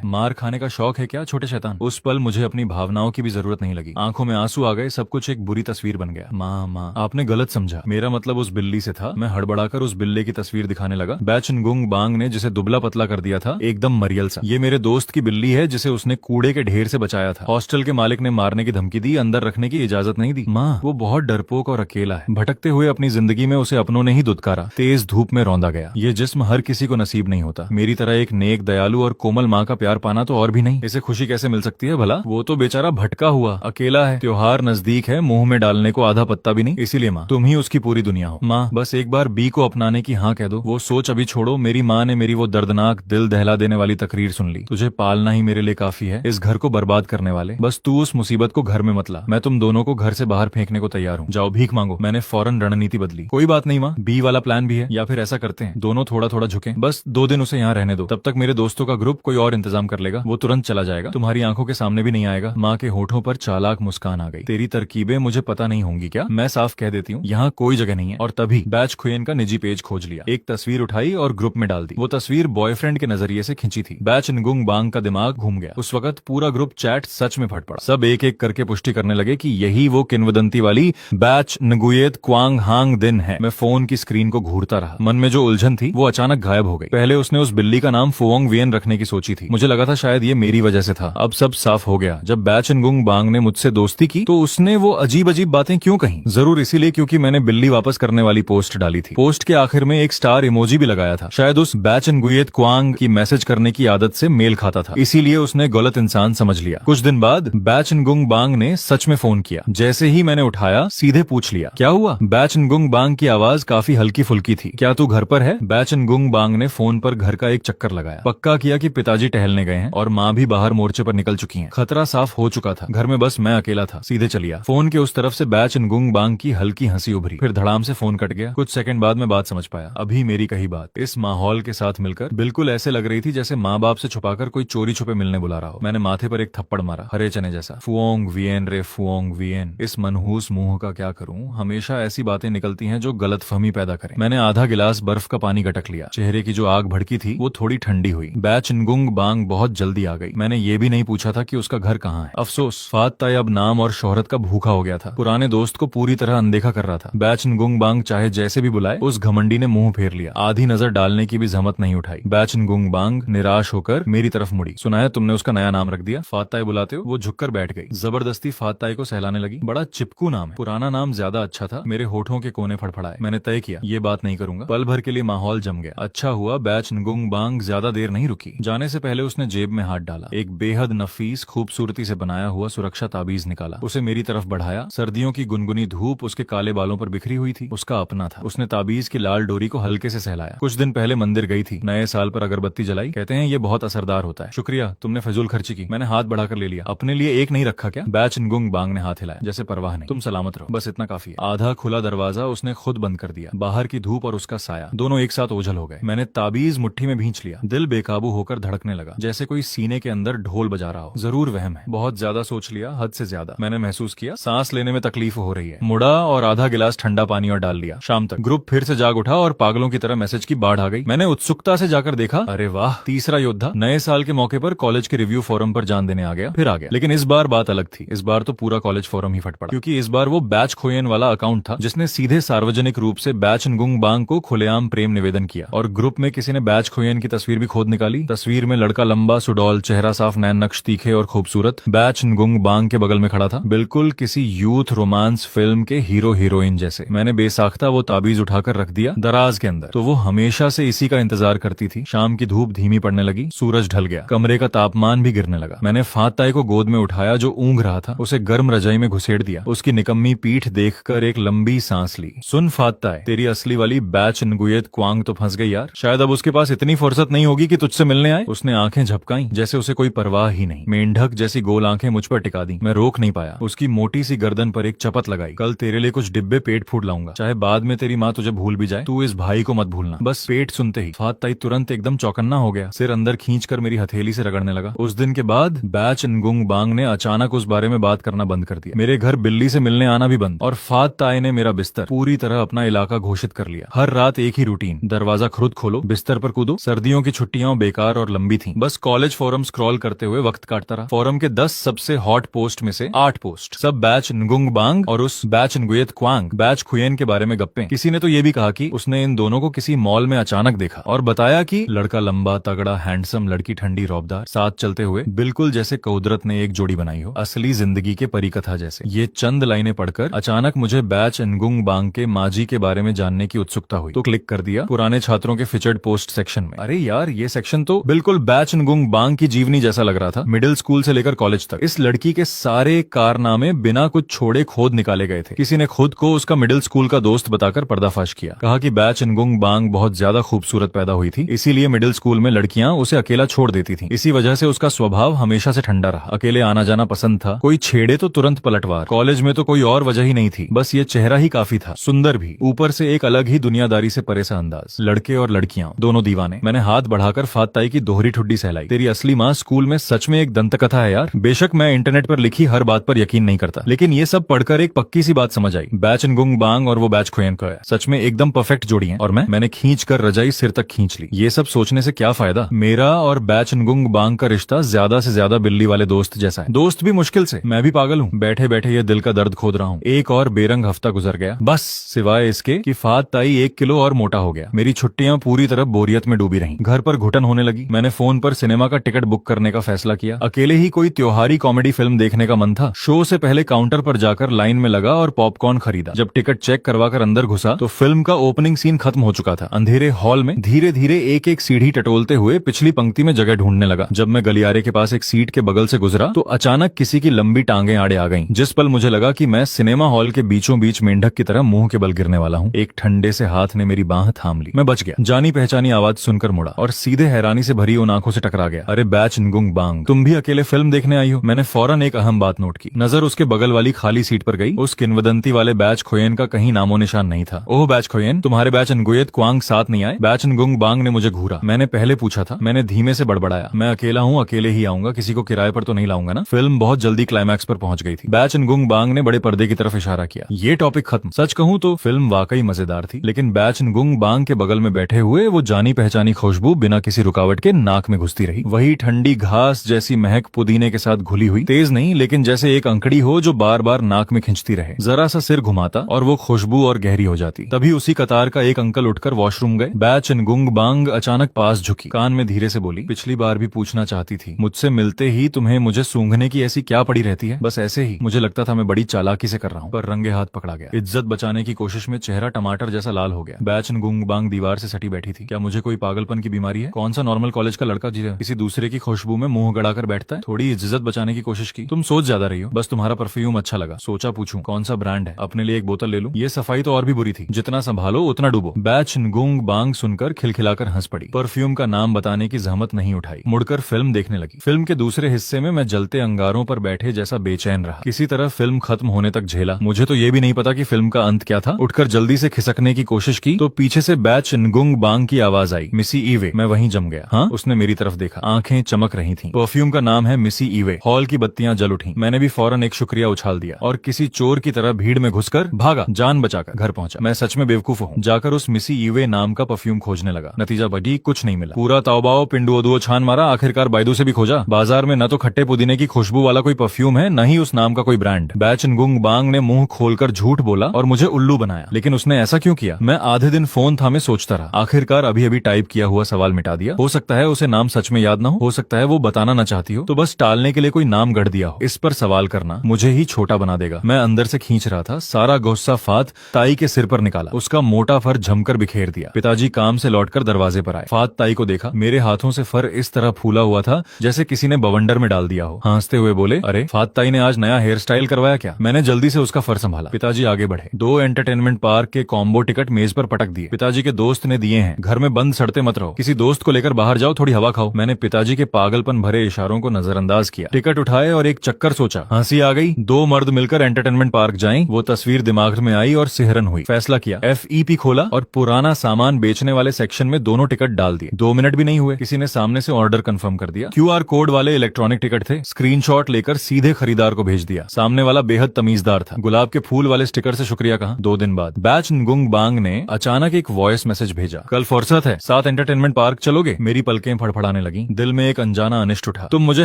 मार खाने का शौक है क्या छोटे शैतान? उस पल मुझे अपनी भावनाओं की भी जरूरत नहीं लगी। आंखों में आंसू आ गए, सब कुछ एक बुरी तस्वीर बन गया। माँ माँ, आपने गलत समझा, मेरा मतलब उस बिल्ली से था। मैं हड़बड़ाकर उस बिल्ले की तस्वीर दिखाने लगा। बैचनगुंग बांग ने जिसे दुबला पतला कर दिया था, एकदम मरियल सा। ये मेरे दोस्त की बिल्ली है जिसे उसने कूड़े के ढेर से बचाया था। हॉस्टल के मालिक ने मारने की धमकी दी, अंदर रखने की इजाजत नहीं दी। माँ, वो बहुत डरपोक और अकेला है। भटकते हुए अपनी जिंदगी में उसे अपनों ने ही दुत्कारा, तेज धूप में रौंदा गया। ये जिस्म हर किसी को नसीब नहीं होता। मेरी तरह एक नेक, दयालु और कोमल माँ का प्यार पाना तो और भी नहीं। इसे खुशी कैसे मिल सकती है भला? वो तो बेचारा भटका हुआ अकेला है। त्योहार नजदीक है, मुंह में डालने को आधा पत्ता भी नहीं। इसीलिए माँ, तुम ही उसकी पूरी दुनिया हो। माँ, बस एक बार बी को अपनाने की हाँ कह दो। वो सोच अभी छोड़ो। मेरी माँ ने मेरी वो दर्दनाक, दिल दहला देने वाली तकरीर सुन ली। तुझे पालना ही मेरे लिए काफी है, इस घर को बर्बाद करने वाले। बस तू उस मुसीबत को घर में मत ला। मैं तुम दोनों को घर से बाहर फेंकने को तैयार हूँ। जाओ भीख मांगो। मैंने फौरन रणनीति बदली। कोई बात नहीं माँ, बी वाला प्लान भी है। या फिर ऐसा करते हैं, दोनों थोड़ा थोड़ा झुकें। बस 2 दिन उसे यहाँ रहने दो। तब तक मेरे दोस्तों का ग्रुप कोई और इंतजाम कर लेगा। वो तुरंत चला जाएगा, तुम्हारी आंखों के सामने भी नहीं आएगा। माँ के होठों पर चालाक मुस्कान आ गई। तेरी तरकीबें मुझे पता नहीं होंगी क्या? मैं साफ कह देती हूँ, यहाँ कोई जगह नहीं है। और तभी बैच खुयेन का निजी पेज खोज लिया, एक तस्वीर उठाई और ग्रुप में डाल दी। वो तस्वीर बॉयफ्रेंड के नजरिए से खींची थी। बैच नगुंग बांग का दिमाग घूम गया। उस वक्त पूरा ग्रुप चैट सच में फट पड़ा। सब एक एक करके पुष्टि करने लगे कि यही वो किंवदंती वाली बैच नगुयेत क्वांग हांग दिन है। मैं फोन की स्क्रीन को घूरता रहा। मन में जो उलझन थी वो अचानक गायब हो गई। पहले उसने उस बिल्ली का नाम फुओंग वियन रखने की सोची थी। मुझे लगा था शायद ये मेरी वजह से था। अब सब साफ हो गया। जब बैच नगुंग बांग ने मुझसे दोस्ती की तो उसने वो अजीब अजीब बातें क्यों कही? जरूर इसीलिए क्योंकि मैंने बिल्ली वापस करने वाली पोस्ट डाली थी। पोस्ट के आखिर में एक स्टार इमोजी भी लगाया था। शायद उस बैच नगुयेत क्वांग की मैसेज करने की आदत से मेल खाता था, इसीलिए उसने गलत इंसान समझ लिया। कुछ दिन बाद बैच नगुंग बांग ने सच में फोन किया। जैसे ही मैंने उठाया, सीधे पूछ लिया, क्या हुआ? बैच नगुंग बांग की आवाज काफी हल्की फुल्की थी। क्या तू घर पर है? बैच नगुंग बांग ने फोन पर घर का एक चक्कर लगाया। पक्का किया कि पिताजी टहलने गए हैं और माँ भी बाहर मोर्चे पर निकल चुकी है। खतरा साफ हो चुका था। घर में बस मैं अकेला था। सीधे चलिया। फोन के उस तरफ से बैच नगुंग बांग की हल्की हंसी उभरी, फिर धड़ाम से फोन कट गया। कुछ सेकंड बाद मैं बात समझ पाया। अभी मेरी कही बात इस माहौल के साथ मिलकर बिल्कुल ऐसे लग रही थी जैसे माँ बाप से छुपाकर कोई चोरी छुपे मिलने बुला रहा हो। मैंने माथे पर एक थप्पड़ मारा, हरे चने जैसा। फुओंग वियन रे फुओंग वियन। इस मनहूस मुंह का क्या करूं? हमेशा ऐसी बातें निकलती हैं जो गलतफहमी पैदा करें। मैंने आधा गिलास बर्फ का पानी गटक लिया। चेहरे की जो आग भड़की थी वो थोड़ी ठंडी हुई। बैच नगुंग बांग बहुत जल्दी आ गई। मैंने ये भी नहीं पूछा था कि उसका घर कहाँ है। अफसोस, फात ताई अब नाम और शोहरत का भूखा हो गया था। पुराने दोस्त को पूरी तरह अनदेखा कर रहा था। बैच नगुंग बांग चाहे जैसे भी बुलाए, उस घमंडी ने मुंह फेर लिया। आधी नजर डालने की भी जहमत नहीं उठाई। बैच नगुंग बांग निराश होकर मेरी तरफ मुड़ी। सुना है तुमने उसका नया नाम रख दिया? फात ताई बुलाते हो? वो झुककर बैठ गई। जबरदस्ती फात ताई को सहलाने लगी। बड़ा चिपकू नाम है। पुराना नाम ज्यादा अच्छा था। मेरे होठों के कोने फड़फड़ाए। मैंने तय किया, ये बात नहीं करूंगा। पल भर के लिए माहौल जम गया। अच्छा हुआ बैच नगुंग बांग ज्यादा देर नहीं रुकी। जाने से पहले उसने जेब में हाथ डाला। एक बेहद नफीस, खूबसूरती से बनाया हुआ सुरक्षा ताबीज निकाला। उसे मेरी तरफ बढ़ाया। सर्दियों की गुनगुनी धूप उसके काले बालों पर बिखरी हुई थी। उसका अपना था। उसने ताबीज की लाल डोरी को हल्के से सहलाया। कुछ दिन पहले मंदिर गई थी। नए साल पर अगरबत्ती जलाई। कहते हैं ये बहुत असरदार होता है। शुक्रिया, तुमने फजूल खर्ची की। मैंने हाथ बढ़ाकर ले लिया। अपने लिए एक नहीं रखा क्या? बैच नगुंग बांग ने हाथ हिलाया, जैसे परवाह नहीं। तुम सलामत रहो, बस इतना काफी है। आधा खुला दरवाजा उसने खुद बंद कर दिया। बाहर की धूप और उसका साया दोनों एक साथ ओझल हो गए। मैंने ताबीज मुट्ठी में भींच लिया। दिल बेकाबू होकर धड़कने लगा, जैसे कोई सीने के अंदर ढोल बजा रहा हो। जरूर वहम है। बहुत ज्यादा सोच लिया, हद से ज्यादा। मैंने महसूस किया सांस लेने में तकलीफ हो रही है। मुड़ा और आधा गिलास ठंडा पानी और डाल लिया। शाम तक ग्रुप फिर से जाग उठा और पागलों की तरह मैसेज की बाढ़ आ गई। मैंने उत्सुकता से जाकर देखा, अरे वाह, तीसरा योद्धा नए साल के मौके पर कॉलेज के रिव्यू फोरम पर जान देने आ गया। फिर आ गया। लेकिन इस बार बात अलग थी। इस बार तो पूरा कॉलेज फोरम ही फट पड़ा, क्योंकि इस बार वो बैच खोयन वाला अकाउंट था जिसने सीधे सार्वजनिक रूप से बैच नगुंग बांग को खुलेआम प्रेम निवेदन किया। और ग्रुप में किसी ने बैच खोयन की तस्वीर भी खोद निकाली। तस्वीर में लड़का लंबा, सुडौल, चेहरा साफ, नैन नक्श तीखे और खूबसूरत बैच नगुंग बांग के बगल में खड़ा था, बिल्कुल किसी यूथ रोमांस फिल्म के हीरो हीरोइन जैसे। मैंने बेसाख्ता वो ताबीज उठाकर रख दिया दराज के अंदर। तो वो हमेशा से इसी का इंतजार करती थी। शाम की धूप धीमी पड़ने लगी। सूरज ढल गया। कमरे का तापमान भी गिरने लगा। मैंने फात ताई को गोद में उठाया जो ऊँघ रहा था। उसे गर्म रजाई में घुसेड़ दिया। उसकी निकम्मी पीठ देखकर एक लंबी सांस ली। सुन फात ताई, तेरी असली वाली बैच नगुयेत क्वांग तो फंस गई यार। शायद अब उसके पास इतनी फुर्सत नहीं होगी कि तुझसे मिलने आए। उसने आंखें झपकाई जैसे उसे कोई परवाह ही नहीं। मेंढक जैसी गोल आंखें मुझ पर टिका दी। मैं रोक नहीं पाया। उसकी मोटी सी गर्दन पर एक चपत लगाई। कल तेरे लिए कुछ डिब्बे पेट फूड लाऊंगा, चाहे बाद में तेरी माँ तुझे भूल भी जाए। तू इस भाई को मत भूलना। बस पेट सुनते ही फात ताई तुरंत एकदम चौकन्ना हो गया। सिर अंदर खींचकर मेरी हथेली से रगड़ने लगा। उस दिन के बाद बैच नगुंग बांग ने अचानक उस बारे में बात करना बंद कर दिया। मेरे घर बिल्ली से मिलने आना भी बंद। और फात ताई ने मेरा बिस्तर पूरी तरह अपना इलाका घोषित कर लिया। हर रात एक ही रूटीन, दरवाजा खुद खोलो, बिस्तर पर कूदो। सर्दियों की छुट्टियां बेकार और लंबी थी। बस कॉलेज फोरम स्क्रॉल करते हुए वक्त काटता रहा। फोरम के 10 सबसे हॉट पोस्ट में से 8 पोस्ट, सब बैच नगुंग बांग और उस बैच nguyen क्वांग बैच खुयेन के बारे में गप्पे। किसी ने तो ये भी कहा कि उसने इन दोनों को किसी मॉल में अचानक देखा और बताया कि लड़का लंबा तगड़ा हैंडसम, लड़की ठंडी रौबदार, साथ चलते हुए बिल्कुल जैसे कुदरत ने एक जोड़ी बनाई हो, असली जिंदगी के परिकथा जैसे। ये चंद लाइनें पढ़कर अचानक मुझे बैच नगुंग बांग के माजी के बारे में जानने की उत्सुकता हुई, तो क्लिक कर दिया पुराने छात्रों के फीचर्ड पोस्ट सेक्शन में। अरे यार, ये सेक्शन तो बिल्कुल बैच नगुंग बांग की जीवनी जैसा लग रहा था, मिडिल स्कूल से लेकर कॉलेज तक। इस लड़की के सारे कारनामे बिना कुछ छोड़े खोद निकाले गए थे। किसी ने खुद को उसका मिडिल स्कूल का दोस्त बताकर पर्दाफाश किया, कहा कि बैच नगुंग बांग बहुत ज्यादा खूबसूरत पैदा हुई थी, इसीलिए मिडिल स्कूल में लड़कियां उसे अकेला छोड़ देती थी। इसी वजह से उसका स्वभाव हमेशा से ठंडा रहा, अकेले आना जाना पसंद था, कोई छेड़े तो तुरंत पलटवार। कॉलेज में तो कोई और वजह ही नहीं थी, बस ये चेहरा ही काफी था, सुंदर भी, ऊपर से एक अलग ही दुनियादारी से परे सा अंदाज। लड़के और लड़कियां दोनों दीवाने। मैंने हाथ बढ़ाकर फात ताई की दोहरी ठुड्डी सहलाई। तेरी असली माँ स्कूल में सच में एक दंतकथा है यार। बेशक मैं इंटरनेट पर लिखी हर बात पर यकीन नहीं करता, लेकिन ये सब पढ़कर एक पक्की सी बात समझ आई, बैच नगुंग बांग और वो बैच खुयेन का है, सच में एकदम परफेक्ट जोड़ी है। और मैंने खींच कर रजाई सिर तक खींच ली। ये सब सोचने से क्या फायदा, मेरा और बैच नगुंग बांग का रिश्ता ज्यादा से ज्यादा बिल्ली वाले दोस्त जैसा है। दोस्त भी मुश्किल से, मैं भी पागल हूँ, बैठे बैठे ये दिल का दर्द खोद रहा हूँ। एक और बेरंग हफ्ता गुजर गया, बस सिवाय इसके कि फात ताई 1 किलो और मोटा हो गया। मेरी छुट्टियां पूरी तरह बोरियत में डूबी रहीं। घर पर घुटन होने लगी। मैंने फोन पर सिनेमा का टिकट बुक करने का फैसला किया। अकेले ही कोई त्योहारी कॉमेडी फिल्म देखने का मन था। शो से पहले काउंटर पर जाकर लाइन में लगा और पॉपकॉर्न खरीदा। जब टिकट चेक करवाकर अंदर घुसा तो फिल्म का ओपनिंग सीन खत्म हो चुका था। अंधेरे हॉल में धीरे धीरे एक एक सीढ़ी टटोलते हुए पिछली पंक्ति में जगह ढूंढने लगा। जब मैं गलियारे के पास एक सीट के बगल से गुजरा तो अचानक किसी की लंबी टांगे आड़े आ गईं। जिस पल मुझे लगा कि मैं सिनेमा हॉल के बीचों बीच मेंढक की तरह मुंह के बल गिरने वाला हूँ, एक ठंडे से हाथ ने मेरी बांह थाम ली। मैं बच गया। जानी पहचानी आवाज सुनकर मुड़ा और सीधे हैरानी से भरी उन आंखों से टकरा गया। अरे बैच नगुंग बांग, तुम भी अकेले फिल्म देखने आई हो? मैंने फौरन एक अहम बात नोट की। नजर उसके बगल वाली खाली सीट पर गई। उस किंवदंती वाले बैच खुयेन का कहीं नामो निशान नहीं था। ओह बैच खुयेन, तुम्हारे बैच nguyen क्वांग साथ नहीं आए? बैच नगुंग बांग ने मुझे घूरा। मैंने पहले पूछा था। मैंने धीमे से बड़बड़ाया, मैं अकेला हूँ, अकेले ही आऊंगा, किसी को किराए पर तो नहीं लाऊंगा ना। फिल्म बहुत जल्दी क्लाइमैक्स पर पहुंच गई थी। बैच नगुंग बांग ने बड़े पर्दे की तरफ इशारा किया। ये टॉपिक खत्म। सच कहूँ तो फिल्म वाकई मजेदार थी, लेकिन बैच नगुंग बांग के बगल में बैठे हुए वो जानी पहचानी खुशबू बिना किसी रुकावट के नाक में घुसती रही। वही ठंडी घास जैसी महक पुदीने के साथ घुली हुई, तेज नहीं लेकिन जैसे एक अंकड़ी हो जो बार बार नाक में खिंचती रहे। जरा सा सिर घुमाता और वो खुशबू और गहरी हो जाती। तभी उसी कतार का एक अंकल उठकर वॉशरूम गए। बैच नगुंग बांग अचानक पास झुकी, कान में धीरे से बोली, पिछली बार भी पूछना चाहती थी, मुझसे मिलते ही तुम्हें मुझे सूंघने की ऐसी क्या पड़ी रहती है? बस ऐसे ही। मुझे लगता था मैं बड़ी चालाकी से कर रहा हूँ, पर रंगे हाथ पकड़ा गया। इज्जत बचाने की कोशिश में चेहरा टमाटर जैसा लाल हो गया। बैच नगुंग बांग दीवार से सटी बैठी थी। क्या मुझे कोई पागलपन की बीमारी है? कौन सा नॉर्मल कॉलेज का लड़का जी किसी दूसरे की खुशबू में मुंह गड़ाकर बैठता है? थोड़ी इज्जत बचाने की कोशिश की। तुम सोच ज्यादा रही हो। बस तुम्हारा परफ्यूम अच्छा लगा, सोचा पूछूं कौन सा ब्रांड है, अपने लिए एक बोतल ले लूं। ये सफाई तो और भी बुरी थी, जितना संभालो उतना डूबो। बैच नगुंग बांग सुनकर खिलखिलाकर हंस पड़ी। परफ्यूम का नाम बताने की जहमत नहीं उठाई, मुड़कर फिल्म देखने लगी। फिल्म के दूसरे हिस्से में मैं जलते अंगारों पर बैठे जैसा बेचैन रहा। किसी तरह फिल्म खत्म होने तक झेला। मुझे तो ये भी नहीं पता कि फिल्म का अंत क्या था। उठकर जल्दी से खिसकने की कोशिश की तो पीछे से बैच नगुंग बांग की आवाज आई, मिसी ईवे। मैं वहीं जम गया। हाँ, उसने मेरी तरफ देखा, आंखें चमक रही थीं। परफ्यूम का नाम है मिसी ईवे। हॉल की बत्तियां जल उठी। मैंने भी फौरन एक शुक्रिया उछाल दिया और किसी चोर की तरह भीड़ में घुसकर भागा, जान बचाकर घर पहुंचा। मैं सच में बेवकूफ हूँ। जाकर उस मिसी ईवे नाम का परफ्यूम खोजने लगा। नतीजा बड़ी कुछ नहीं मिला। पूरा ताओबाओ पिंडुओ दुओ छान मारा, आखिरकार बायदू से भी खोजा। बाजार में न तो खट्टे पुदीने की खुशबू वाला कोई परफ्यूम है, न ही उस नाम का कोई ब्रांड। बैच नगुंग बांग ने मुंह खोलकर झूठ बोला और मुझे उल्लू बनाया। लेकिन उसने ऐसा क्यों किया? मैं आधे दिन फोन थामे सोचता रहा। आखिरकार अभी अभी टाइप किया हुआ सवाल मिटा दिया। हो सकता है उसे नाम सच में याद ना हो सकता है वो बताना न चाहती हो, तो बस टालने के लिए कोई नाम गढ़ दिया हो। इस पर सवाल करना मुझे ही छोटा बना देगा। मैं अंदर से खींच रहा था। सारा गुस्सा फात ताई के सिर पर निकाला, उसका मोटा फर झमकर बिखेर दिया। पिताजी काम से लौटकर दरवाजे पर आए। फात ताई को देखा। मेरे हाथों से फर इस तरह फूला हुआ था जैसे किसी ने बवंडर में डाल दिया हो। हंसते हुए बोले, अरे फात ताई ने आज नया हेयर स्टाइल करवाया क्या? मैंने जल्दी से उसका फर संभाला। पिताजी आगे बढ़े। 2 एंटरटेनमेंट पार्क के कॉम्बो टिकट मेज पर पटक दिए। पिताजी के दोस्त ने दिए हैं। घर में बंद सड़ते मत रहो, किसी दोस्त को लेकर बाहर जाओ, थोड़ी हवा खाओ। मैंने पिताजी के पागलपन भरे इशारों को नजरअंदाज किया। टिकट उठाए और एक चक्कर सोचा। हंसी आ गई। 2 मर्द मिलकर एंटरटेनमेंट पार्क जाएं, वो तस्वीर दिमाग में आई और सिहरन हुई। फैसला किया। FEP खोला और पुराना सामान बेचने वाले सेक्शन में दोनों टिकट डाल दिए। 2 मिनट भी नहीं हुए, किसी ने सामने से ऑर्डर कंफर्म कर दिया। QR कोड वाले इलेक्ट्रॉनिक टिकट थे। स्क्रीनशॉट लेकर सीधे खरीदार को भेज दिया। सामने वाला बेहद तमीजदार था। गुलाब के फूल वाले स्टिकर से शुक्रिया कहा। 2 दिन बाद बैच नगुंग बांग ने अचानक एक वॉइस मैसेज भेजा, कल फुर्सत है, साथ एंटरटेनमेंट पार्क चलोगे? मेरी पलकें फड़फड़ाने लगी। दिल में एक अनजाना अनिष्ट उठा। तुम मुझे